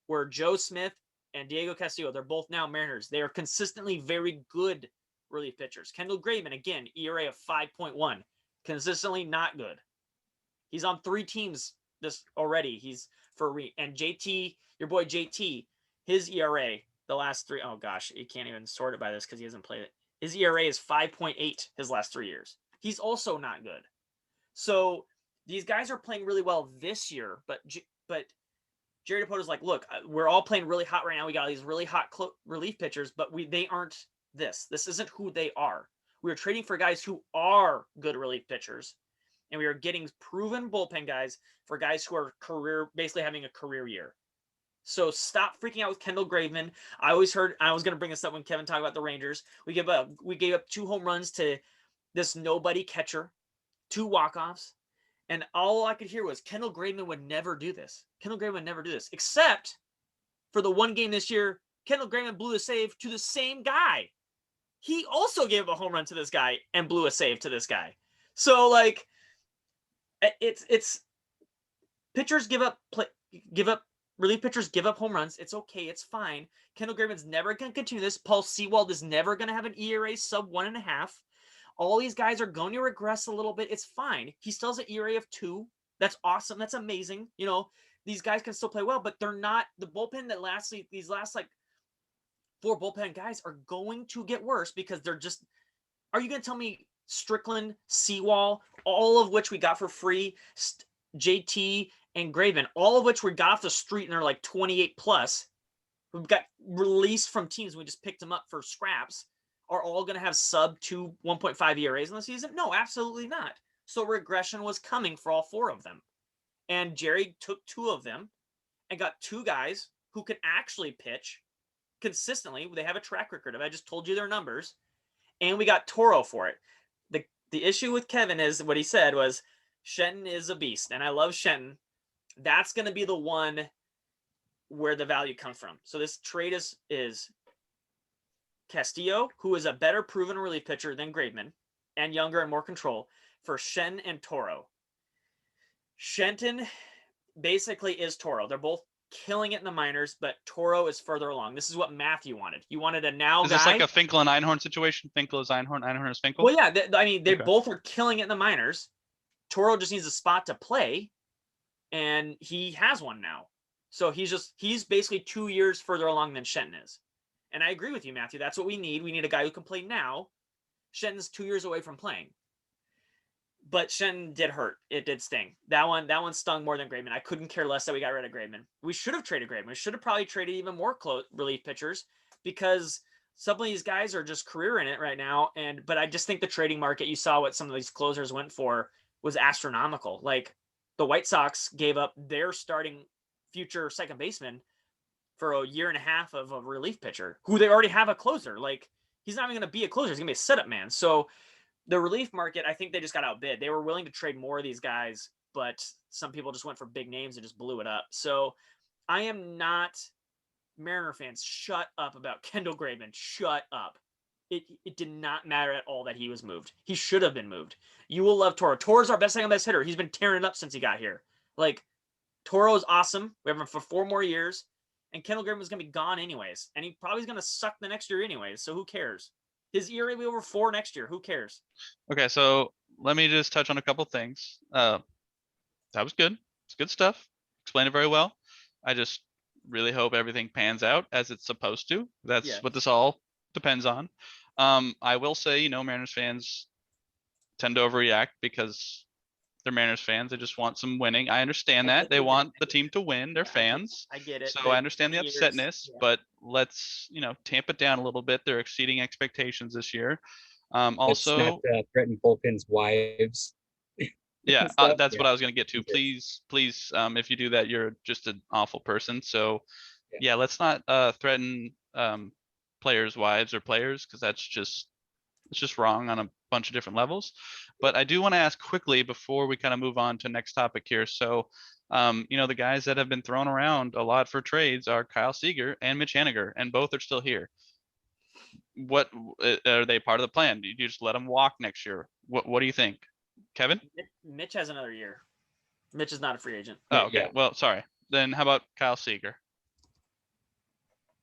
were Joe Smith and Diego Castillo. They're both now Mariners. They are consistently very good relief pitchers. Kendall Graveman, again, ERA of 5.1. Consistently not good. He's on 3 teams this already. He's and JT, your boy JT, his ERA the last 3. Oh gosh, you can't even sort it by this because he hasn't played it. His ERA is 5.8 his last 3 years. He's also not good. So these guys are playing really well this year, but Jerry DePoto's like, look, we're all playing really hot right now. We got these really hot relief pitchers, but they aren't this. This isn't who they are. We are trading for guys who are good relief pitchers, and we are getting proven bullpen guys for guys who are basically having a career year. So stop freaking out with Kendall Graveman. I was going to bring this up when Kevin talked about the Rangers. We gave up 2 home runs to this nobody catcher, 2 walk-offs. And all I could hear was Kendall Graveman would never do this. Kendall Graveman would never do this, except for the one game this year, Kendall Graveman blew a save to the same guy. He also gave a home run to this guy and blew a save to this guy. So, like, it's pitchers give up relief pitchers give up home runs. It's okay. It's fine. Kendall Graveman's never going to continue this. Paul Sewald is never going to have an ERA sub 1.5. All these guys are going to regress a little bit. It's fine. He still has an ERA of 2. That's awesome. That's amazing. You know, these guys can still play well, but they're not the bullpen that these last like 4 bullpen guys are going to get worse because they're just, are you going to tell me Strickland, Sewald, all of which we got for free, JT and Graveman, all of which we got off the street and they're like 28 plus, we've got released from teams. We just picked them up for scraps, are all going to have sub 2 1.5 ERAs in the season? No, absolutely not. So regression was coming for all 4 of them. And Jerry took 2 of them and got 2 guys who can actually pitch consistently. They have a track record of it. I just told you their numbers. And we got Toro for it. The issue with Kevin is what he said was Shenton is a beast. And I love Shenton. That's going to be the one where the value comes from. So this trade is Castillo, who is a better proven relief pitcher than Graveman and younger and more control, for Shen and Toro. Shenton basically is Toro. They're both killing it in the minors, but Toro is further along. This is what Matthew wanted. You wanted a now Is guy. this like a Finkel and Einhorn situation? Finkel is Einhorn, Einhorn is Finkel? Well, yeah. They Okay. both were killing it in the minors. Toro just needs a spot to play, and he has one now. So he's basically 2 years further along than Shenton is. And I agree with you, Matthew. That's what we need. We need a guy who can play now. Shenton's 2 years away from playing. But Shenton did hurt. It did sting. That one stung more than Graveman. I couldn't care less that we got rid of Graveman. We should have traded Graveman. We should have probably traded even more relief pitchers because some of these guys are just career in it right now. But I just think the trading market, you saw what some of these closers went for, was astronomical. Like the White Sox gave up their starting future second baseman for a year and a half of a relief pitcher who they already have a closer. Like he's not even going to be a closer. He's going to be a setup man. So the relief market, I think they just got outbid. They were willing to trade more of these guys, but some people just went for big names and just blew it up. So I am not, Mariner fans, shut up about Kendall Graveman. Shut up. It did not matter at all that he was moved. He should have been moved. You will love Toro. Toro's our second best hitter. He's been tearing it up since he got here. Like, Toro is awesome. We have him for 4 more years. And Kendall Graveman was going to be gone anyways. And he probably is going to suck the next year anyways. So who cares? His ERA will be over 4 next year. Who cares? Okay, so let me just touch on a couple things. That was good. It's good stuff. Explained it very well. I just really hope everything pans out as it's supposed to. That's what this all depends on. I will say, Mariners fans tend to overreact because they're Mariners fans. They just want some winning. I understand that. They want the team to win. They're fans. I get it. So I understand the upsetness, but let's, tamp it down a little bit. They're exceeding expectations this year. Also, let's not threaten bullpen's wives. Yeah, that's what I was going to get to. Please, if you do that, you're just an awful person. So yeah, let's not threaten players' wives or players, because it's just wrong on a bunch of different levels. But I do want to ask quickly before we kind of move on to next topic here. So, the guys that have been thrown around a lot for trades are Kyle Seager and Mitch Haniger, and both are still here. What are they part of the plan? Do you just let them walk next year? What do you think, Kevin? Mitch has another year. Mitch is not a free agent. Oh, okay. Yeah. Well, sorry. Then how about Kyle Seager?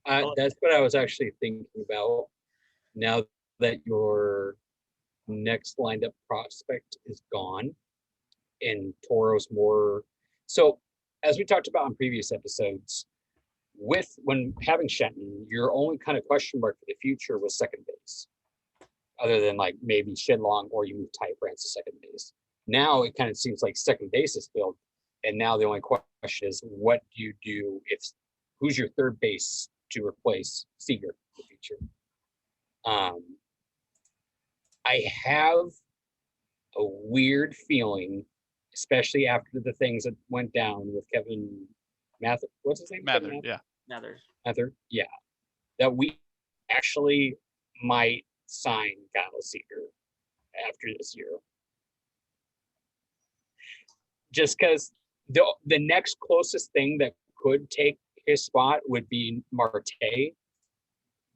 That's what I was actually thinking about. Now that your next lined up prospect is gone and Toro's more. So as we talked about in previous episodes, when having Shenton, your only kind of question mark for the future was second base, other than like maybe Shedlong or you move Ty France to second base. Now it kind of seems like second base is filled, and now the only question is, what do you do who's your third base to replace Seager in the future? I have a weird feeling, especially after the things that went down with Kevin Mather. What's his name? Mather, yeah. Mather, yeah. That we actually might sign Kyle Seager after this year. Just because the next closest thing that could take his spot would be Marte.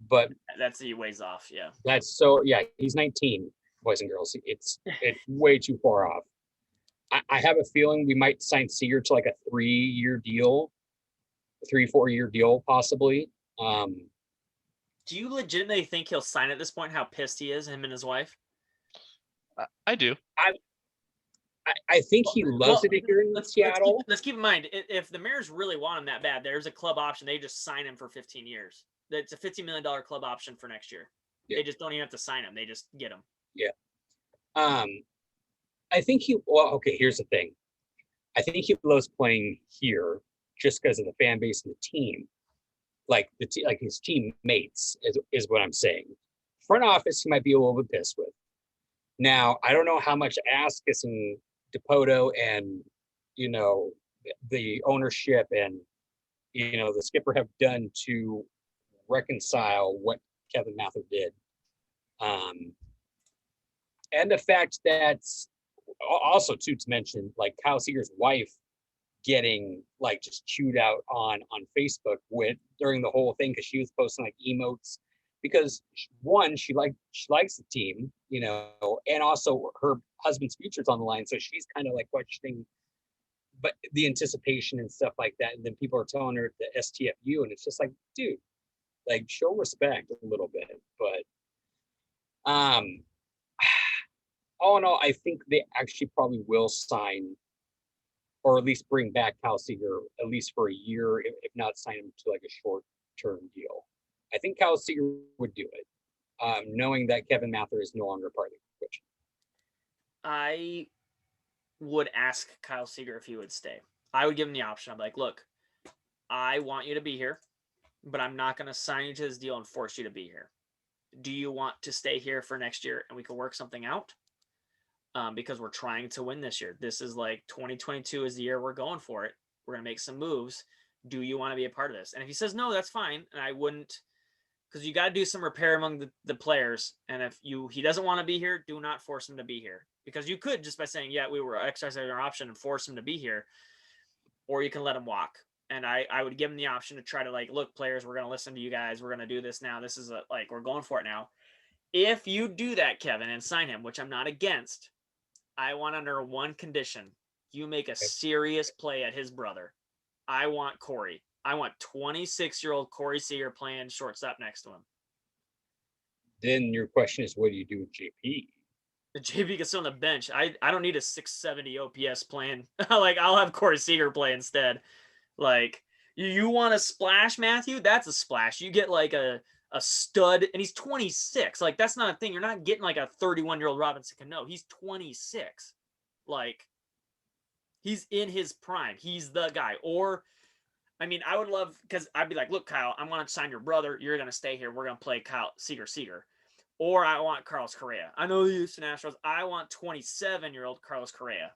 But that's a ways off, yeah. He's 19, boys and girls. It's way too far off. I have a feeling we might sign Seager to like a 3-year deal, 3-4-year deal, possibly. Do you legitimately think he'll sign at this point? How pissed he is, him and his wife? I do. I think he loves it here in Seattle. Let's keep in mind, if the Mariners really want him that bad, there's a club option. They just sign him for 15 years. It's a $50 million club option for next year. Yeah. They just don't even have to sign him. They just get him. Yeah. I think here's the thing. I think he loves playing here just because of the fan base and the team. Like his teammates is what I'm saying. Front office, he might be a little bit pissed with. Now, I don't know how much ass kissing DePoto and, the ownership and, the skipper have done to reconcile what Kevin Mather did. And the fact that also to mention, like Kyle Seager's wife getting like just chewed out on Facebook during the whole thing, because she was posting like emotes, because one, she likes the team, and also her husband's future's on the line, so she's kind of like questioning, but the anticipation and stuff like that. And then people are telling her the STFU, and it's just like, dude, like show respect a little bit. But all in all, I think they actually probably will sign, or at least bring back Kyle Seager at least for a year, if not sign him to like a short-term deal. I think Kyle Seager would do it, knowing that Kevin Mather is no longer part of the equation. I would ask Kyle Seager if he would stay. I would give him the option. I'm like, look, I want you to be here, but I'm not going to sign you to this deal and force you to be here. Do you want to stay here for next year and we can work something out? Because we're trying to win this year. This is like 2022 is the year we're going for it. We're going to make some moves. Do you want to be a part of this? And if he says no, that's fine. And I wouldn't, because you got to do some repair among the players. And if he doesn't want to be here, do not force him to be here. Because you could just by saying, yeah, we were exercising our option and force him to be here, or you can let him walk. And I would give him the option to try to like, look, players, we're going to listen to you guys. We're going to do this now. This is we're going for it now. If you do that, Kevin, and sign him, which I'm not against, I want under one condition. You make a serious play at his brother. I want Corey. I want 26-year-old Corey Seager playing shortstop next to him. Then your question is, what do you do with JP? The JP gets on the bench. I don't need a 670 OPS playing. Like, I'll have Corey Seager play instead. Like, you want a splash, Matthew? That's a splash. You get like a stud, and he's 26. Like, that's not a thing. You're not getting like a 31-year-old Robinson Cano. He's 26. Like, he's in his prime. He's the guy. Or, I mean, I would love, because I'd be like, look, Kyle, I want to sign your brother. You're going to stay here. We're going to play Kyle Seager. Or I want Carlos Correa. I know the Houston Astros. I want 27-year-old Carlos Correa.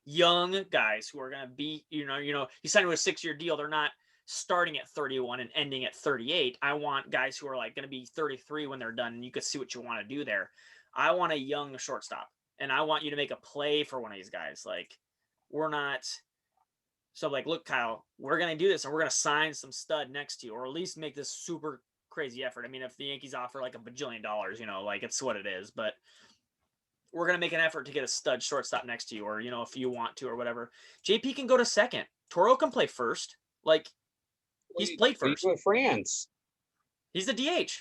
Young guys who are going to be, you know, you sign with a 6-year deal. They're not starting at 31 and ending at 38. I want guys who are like going to be 33 when they're done, and you could see what you want to do there. I want a young shortstop, and I want you to make a play for one of these guys. Like, we're not. So, like, look, Kyle, we're going to do this, and we're going to sign some stud next to you, or at least make this super crazy effort. I mean, if the Yankees offer like $1 bajillion, you know, like, it's what it is, but we're going to make an effort to get a stud shortstop next to you, or, you know, if you want to or whatever. JP can go to second. Toro can play first. Like, he's played first. What do you do with France? He's the DH.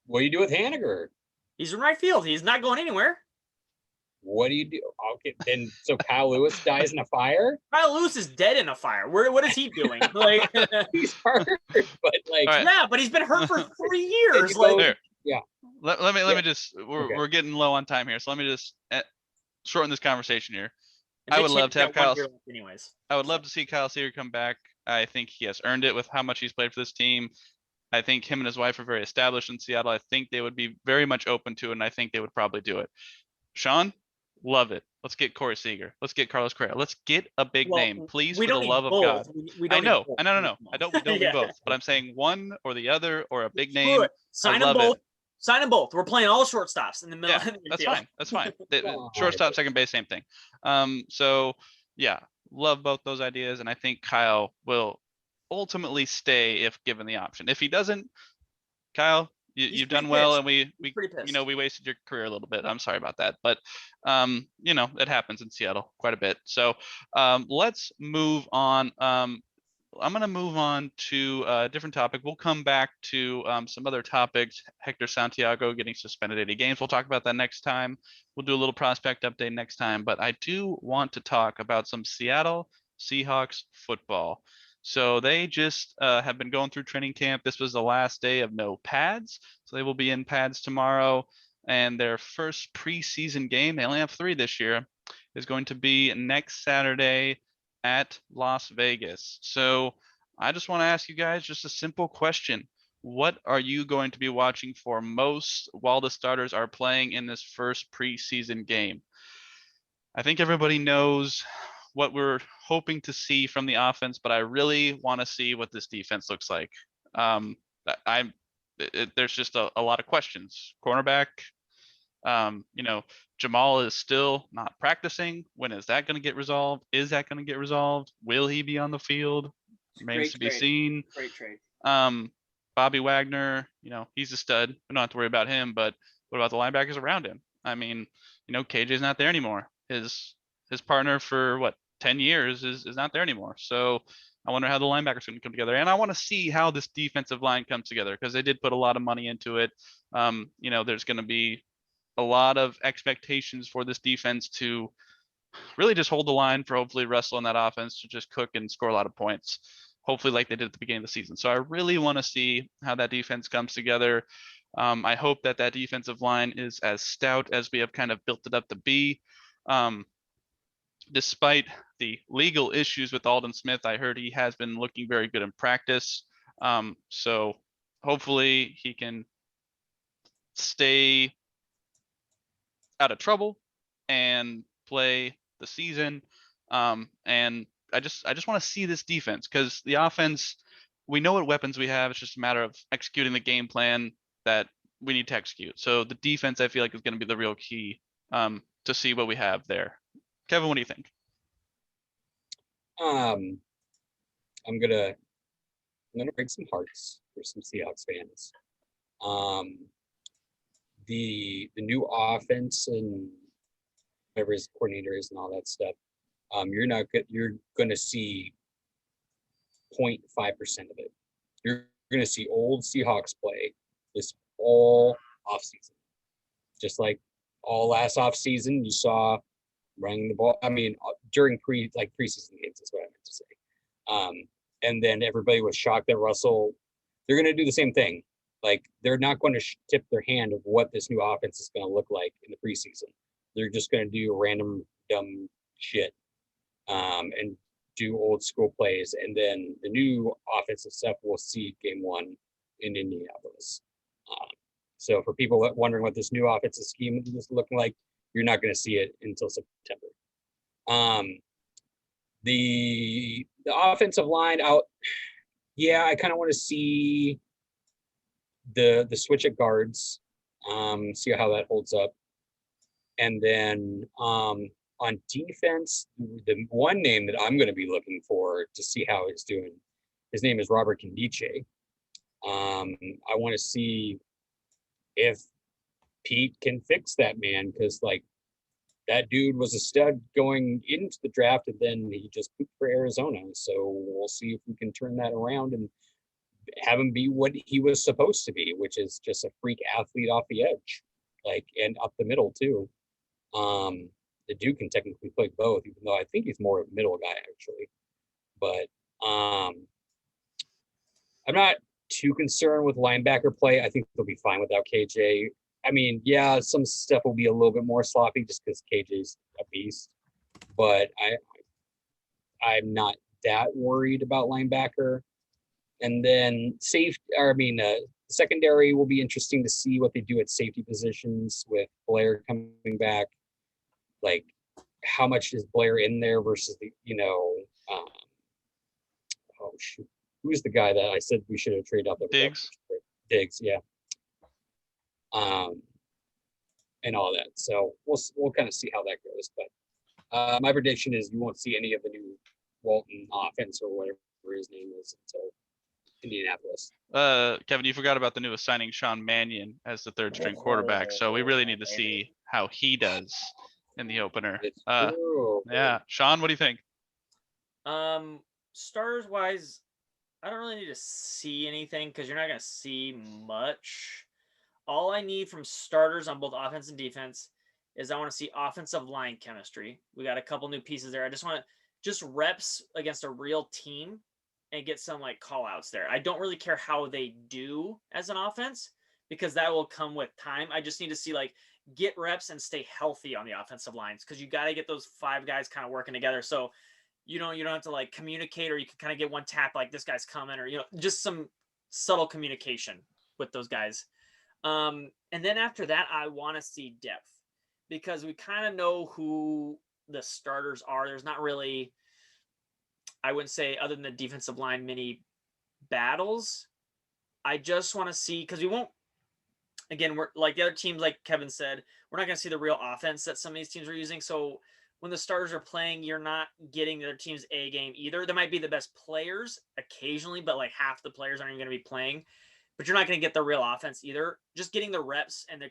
What do you do with Haniger? He's in right field. He's not going anywhere. What do you do? Okay, then so Kyle Lewis dies in a fire? Kyle Lewis is dead in a fire. What is he doing? Like, He's hurt, but like, All right. yeah, but he's been hurt for 3 years. you go- Like, yeah. Let me just. Okay. We're getting low on time here, so let me just shorten this conversation here. and I Mitch would love to have Haniger's got 1 Kyle. year left anyways. I would love to see Kyle Seager come back. I think he has earned it with how much he's played for this team. I think him and his wife are very established in Seattle. I think they would be very much open to it, and I think they would probably do it. Sean, love it. Let's get Corey Seager. Let's get Carlos Correa. Let's get a big name, please, We for don't the need love of both. God. We I don't know. need both. I know. I don't. We don't Yeah. need both. But I'm saying one or the other, or a big Screw name. it. Sign them love both. it. Sign them both. We're playing all shortstops in the middle. Yeah, of the that's field. fine. That's fine. Oh, Shortstop, second base, same thing. So yeah, love both those ideas, and I think Kyle will ultimately stay if given the option. If he doesn't, Kyle, you've done well, and we we wasted your career a little bit. I'm sorry about that, but it happens in Seattle quite a bit. So let's move on. I'm going to move on to a different topic. We'll come back to some other topics. Hector Santiago getting suspended 80 games. We'll talk about that next time. We'll do a little prospect update next time. But I do want to talk about some Seattle Seahawks football. So they just have been going through training camp. This was the last day of no pads. So they will be in pads tomorrow. And their first preseason game, they only have 3 this year, is going to be next Saturday at Las Vegas. So I just want to ask you guys just a simple question. What are you going to be watching for most while the starters are playing in this first preseason game? I think everybody knows what we're hoping to see from the offense, but I really want to see what this defense looks like. There's just a lot of questions. Cornerback, Jamal is still not practicing. When is that going to get resolved? Is that going to get resolved? Will he be on the field? Remains to be seen. Great trade. Bobby Wagner, he's a stud. We don't have to worry about him, but what about the linebackers around him? I mean, KJ's not there anymore. His partner for 10 years is not there anymore. So I wonder how the linebackers are going to come together. And I want to see how this defensive line comes together, because they did put a lot of money into it. There's going to be a lot of expectations for this defense to really just hold the line for hopefully Russell and that offense to just cook and score a lot of points, hopefully like they did at the beginning of the season. So I really want to see how that defense comes together. I hope that defensive line is as stout as we have kind of built it up to be. Despite the legal issues with Aldon Smith, I heard he has been looking very good in practice. So hopefully he can stay out of trouble and play the season. And I just want to see this defense, because the offense, we know what weapons we have. It's just a matter of executing the game plan that we need to execute. So the defense, I feel like, is going to be the real key to see what we have there. Kevin, what do you think? I'm gonna break some hearts for some Seahawks fans. the new offense and whatever his coordinator is and all that stuff, you're going to see 0.5% of it. You're going to see old Seahawks play this all off season, just like all last off season. You saw running the ball. I mean, during preseason games is what I meant to say. And then everybody was shocked that Russell. They're going to do the same thing. Like they're not going to tip their hand of what this new offense is going to look like in the preseason. They're just going to do random dumb shit, and do old school plays, and then the new offensive stuff we'll see game 1 in Indianapolis. So for people wondering what this new offensive scheme is looking like, you're not going to see it until September. The offensive line out, yeah, I kind of want to see the switch at guards, see how that holds up, and then on defense, the one name that I'm going to be looking for to see how he's doing, his name is Robert Kindiche. I want to see if Pete can fix that man, because like that dude was a stud going into the draft, and then he just pooped for Arizona. So we'll see if we can turn that around and have him be what he was supposed to be, which is just a freak athlete off the edge, like, and up the middle too. The dude can technically play both, even though I think he's more of a middle guy actually. But I'm not too concerned with linebacker play. I think they'll be fine without KJ. I mean, yeah, some stuff will be a little bit more sloppy just because KJ's a beast, but I'm not that worried about linebacker. And then secondary will be interesting to see what they do at safety positions with Blair coming back. Like, how much is Blair in there versus oh shoot, who's the guy that I said we should have traded up? Diggs. Diggs, yeah. And all that. So we'll kind of see how that goes. But my prediction is you won't see any of the new Walton offense or whatever his name is until Indianapolis. Kevin, you forgot about the newest signing, Sean Mannion, as the third string quarterback. So we really need to see how he does in the opener. Yeah, Sean, what do you think? Starters wise, I don't really need to see anything because you're not going to see much. All I need from starters on both offense and defense is I want to see offensive line chemistry. We got a couple new pieces there. I just want reps against a real team and get some like call outs there. I don't really care how they do as an offense because that will come with time. I just need to see like get reps and stay healthy on the offensive lines because you got to get those 5 guys kind of working together. So you don't have to like communicate, or you can kind of get one tap like this guy's coming, or just some subtle communication with those guys. And then after that, I want to see depth because we kind of know who the starters are. There's not really, I wouldn't say, other than the defensive line, many battles. I just want to see, because we won't, again, we're like the other teams, like Kevin said, we're not going to see the real offense that some of these teams are using. So when the starters are playing, you're not getting their team's A game either. There might be the best players occasionally, but like half the players aren't even going to be playing. But you're not going to get the real offense either. Just getting the reps and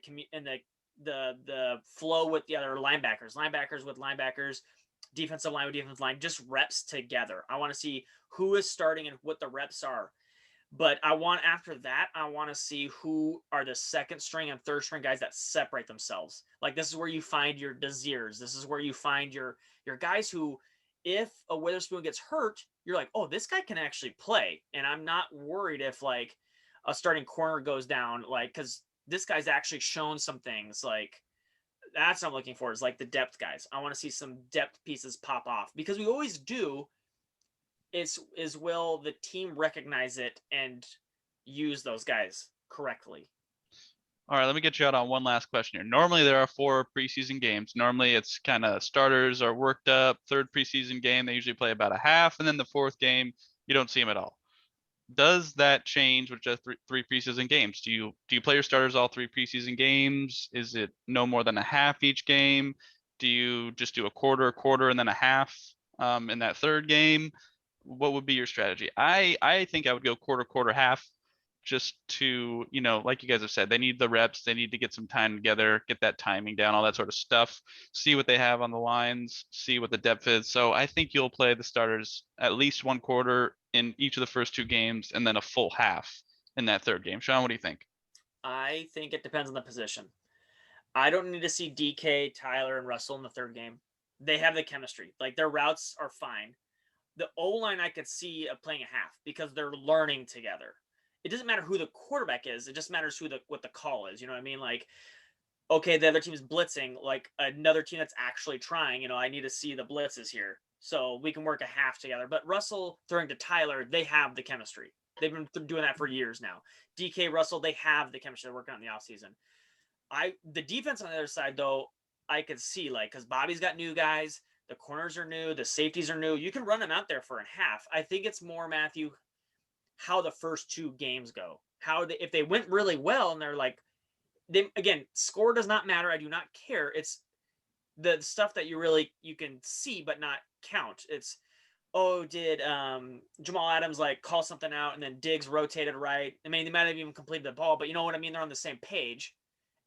the flow with the other linebackers with linebackers, defensive line with defensive line, just reps together. I want to see who is starting and what the reps are. But after that, I want to see who are the second string and third string guys that separate themselves. Like this is where you find your Desirs. This is where you find your guys who, if a Witherspoon gets hurt, you're like, oh, this guy can actually play. And I'm not worried if like a starting corner goes down, like, because this guy's actually shown some things. Like that's what I'm looking for, is like the depth guys. I want to see some depth pieces pop off because we always do. Will the team recognize it and use those guys correctly? All right, let me get you out on one last question here. Normally there are 4 preseason games. Normally it's kind of starters are worked up. Third preseason game, they usually play about a half, and then the fourth game, you don't see them at all. Does that change with just 3 preseason games? Do you play your starters all 3 preseason games? Is it no more than a half each game? Do you just do a quarter, and then a half in that third game? What would be your strategy? I think I would go quarter, half, just to, like you guys have said, they need the reps, they need to get some time together, get that timing down, all that sort of stuff, see what they have on the lines, see what the depth is. So I think you'll play the starters at least one quarter in each of the first 2 games and then a full half in that third game. Sean, what do you think? I think it depends on the position. I don't need to see DK, Tyler, and Russell in the third game. They have the chemistry. Like, their routes are fine. The O-line I could see playing a half because they're learning together. It doesn't matter who the quarterback is. It just matters what the call is. You know what I mean? Like, okay, the other team is blitzing. Like, another team that's actually trying. I need to see the blitzes here. So we can work a half together. But Russell throwing to Tyler, they have the chemistry. They've been doing that for years now. DK, Russell, they have the chemistry. They're working on in the offseason. The defense on the other side, though, I could see, like, because Bobby's got new guys. The corners are new. The safeties are new. You can run them out there for a half. I think it's more, Matthew, how the first 2 games go. If they went really well and they're like, again, score does not matter. I do not care. It's the stuff that you can see but not count. It's, did Jamal Adams like call something out and then Diggs rotated right? I mean, they might have even completed the ball, but you know what I mean? They're on the same page.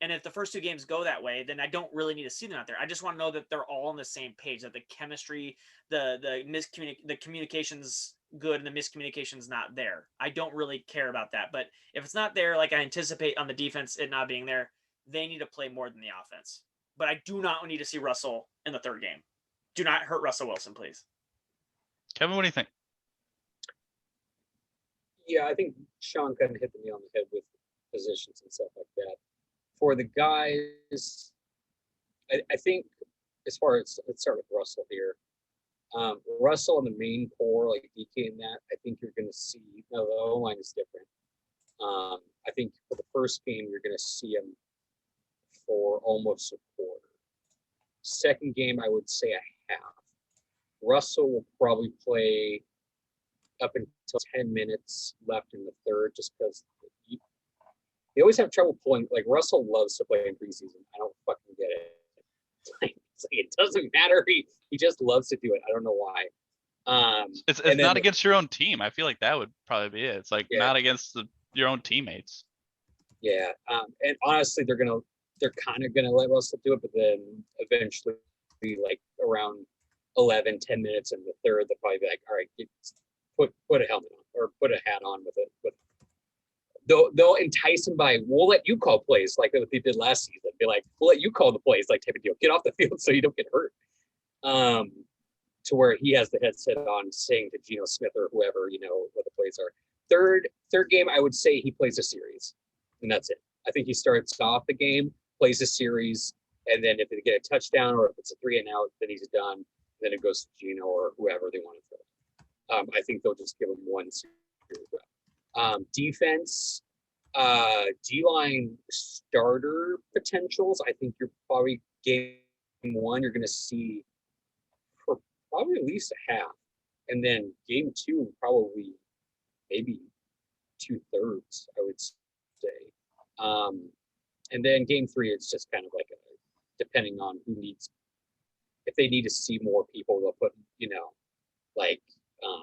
And if the first 2 games go that way, then I don't really need to see them out there. I just want to know that they're all on the same page, that the chemistry, the communication's good and the miscommunication's not there. I don't really care about that. But if it's not there, like I anticipate on the defense it not being there, they need to play more than the offense. But I do not need to see Russell in the third game. Do not hurt Russell Wilson, please. Kevin, what do you think? Yeah, I think Sean kind of hit the nail on the head with positions and stuff like that. For the guys, I think as far as, let's start with Russell here. Russell in the main core, like DK and that, I think you're going to see, no, the O-line is different. I think for the first game, you're going to see him for almost a quarter. Second game, I would say a half. Russell will probably play up until 10 minutes left in the third, just because they always have trouble pulling. Like, Russell loves to play in preseason. I don't fucking get it. It's like, it doesn't matter. He just loves to do it. I don't know why. It's not against your own team. I feel like that would probably be it. It's like not against your own teammates. Yeah. And honestly, they're kind of gonna let Russell do it, but then eventually, like around 10 minutes in the third, they'll probably be like, all right, put a helmet on or put a hat on with it. They'll entice him by, we'll let you call plays like what they did last season. Be like, we'll let you call the plays, like type of deal. Get off the field so you don't get hurt. To where he has the headset on saying to Geno Smith or whoever, what the plays are. Third game, I would say he plays a series, and that's it. I think he starts off the game, plays a series, and then if they get a touchdown or if it's a 3-and-out, then he's done. Then it goes to Geno or whoever they want to throw. I think they'll just give him one series. Defense, D-line starter potentials. I think you're probably game 1, you're going to see for probably at least a half. And then game 2, probably maybe 2/3, I would say. And then game 3, it's just kind of like depending on who needs. If they need to see more people, they'll put,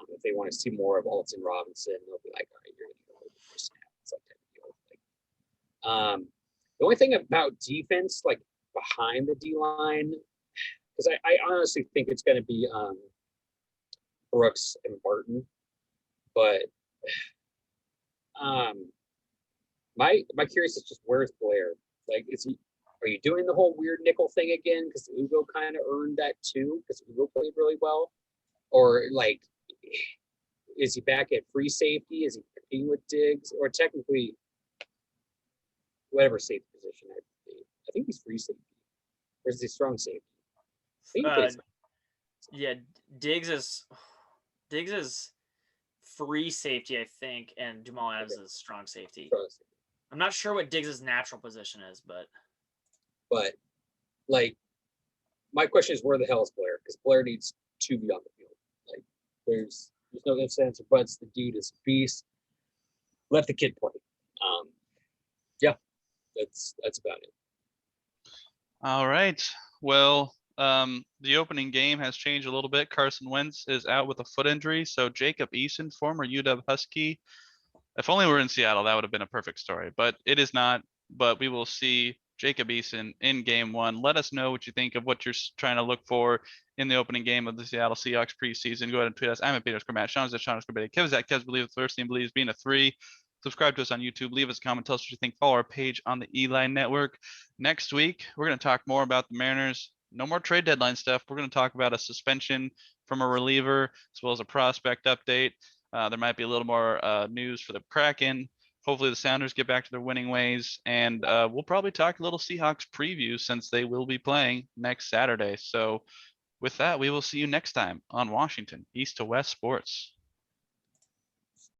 if they want to see more of Alton Robinson, they'll be like, all right, you're going to go over for snaps, like that deal. The only thing about defense, like behind the D-line, because I honestly think it's going to be Brooks and Barton, but my curious is just, where's Blair? Like, are you doing the whole weird nickel thing again? Because Ugo kind of earned that too, because Ugo played really well. Or like, is he back at free safety? Is he competing with Diggs? Or technically, whatever safety position I'd be. I think he's free safety. Or is he strong safety? Yeah, Diggs is free safety, I think, and Jamal Adams is strong safety. I'm not sure what Diggs' natural position is, but like, my question is, where the hell is Blair? Because Blair needs to be on the field. Like, there's no ifs, ands, or buts. The dude is a beast. Let the kid play. Yeah, that's about it. All right. Well, the opening game has changed a little bit. Carson Wentz is out with a foot injury, so Jacob Eason, former UW Husky, If only we were in Seattle, that would have been a perfect story. But it is not. But we will see Jacob Eason in game one. Let us know what you think of what you're trying to look for in the opening game of the Seattle Seahawks preseason. Go ahead and tweet us. I'm at Peter Matt. Sean's at Sean Scorbett. Kev's at Kev's Believe. The first team believes being a 3. Subscribe to us on YouTube. Leave us a comment. Tell us what you think. Follow our page on the Eli Network. Next week, we're going to talk more about the Mariners. No more trade deadline stuff. We're going to talk about a suspension from a reliever as well as a prospect update. There might be a little more news for the Kraken. Hopefully the Sounders get back to their winning ways, and we'll probably talk a little Seahawks preview since they will be playing next Saturday. So with that, we will see you next time on Washington East to West Sports.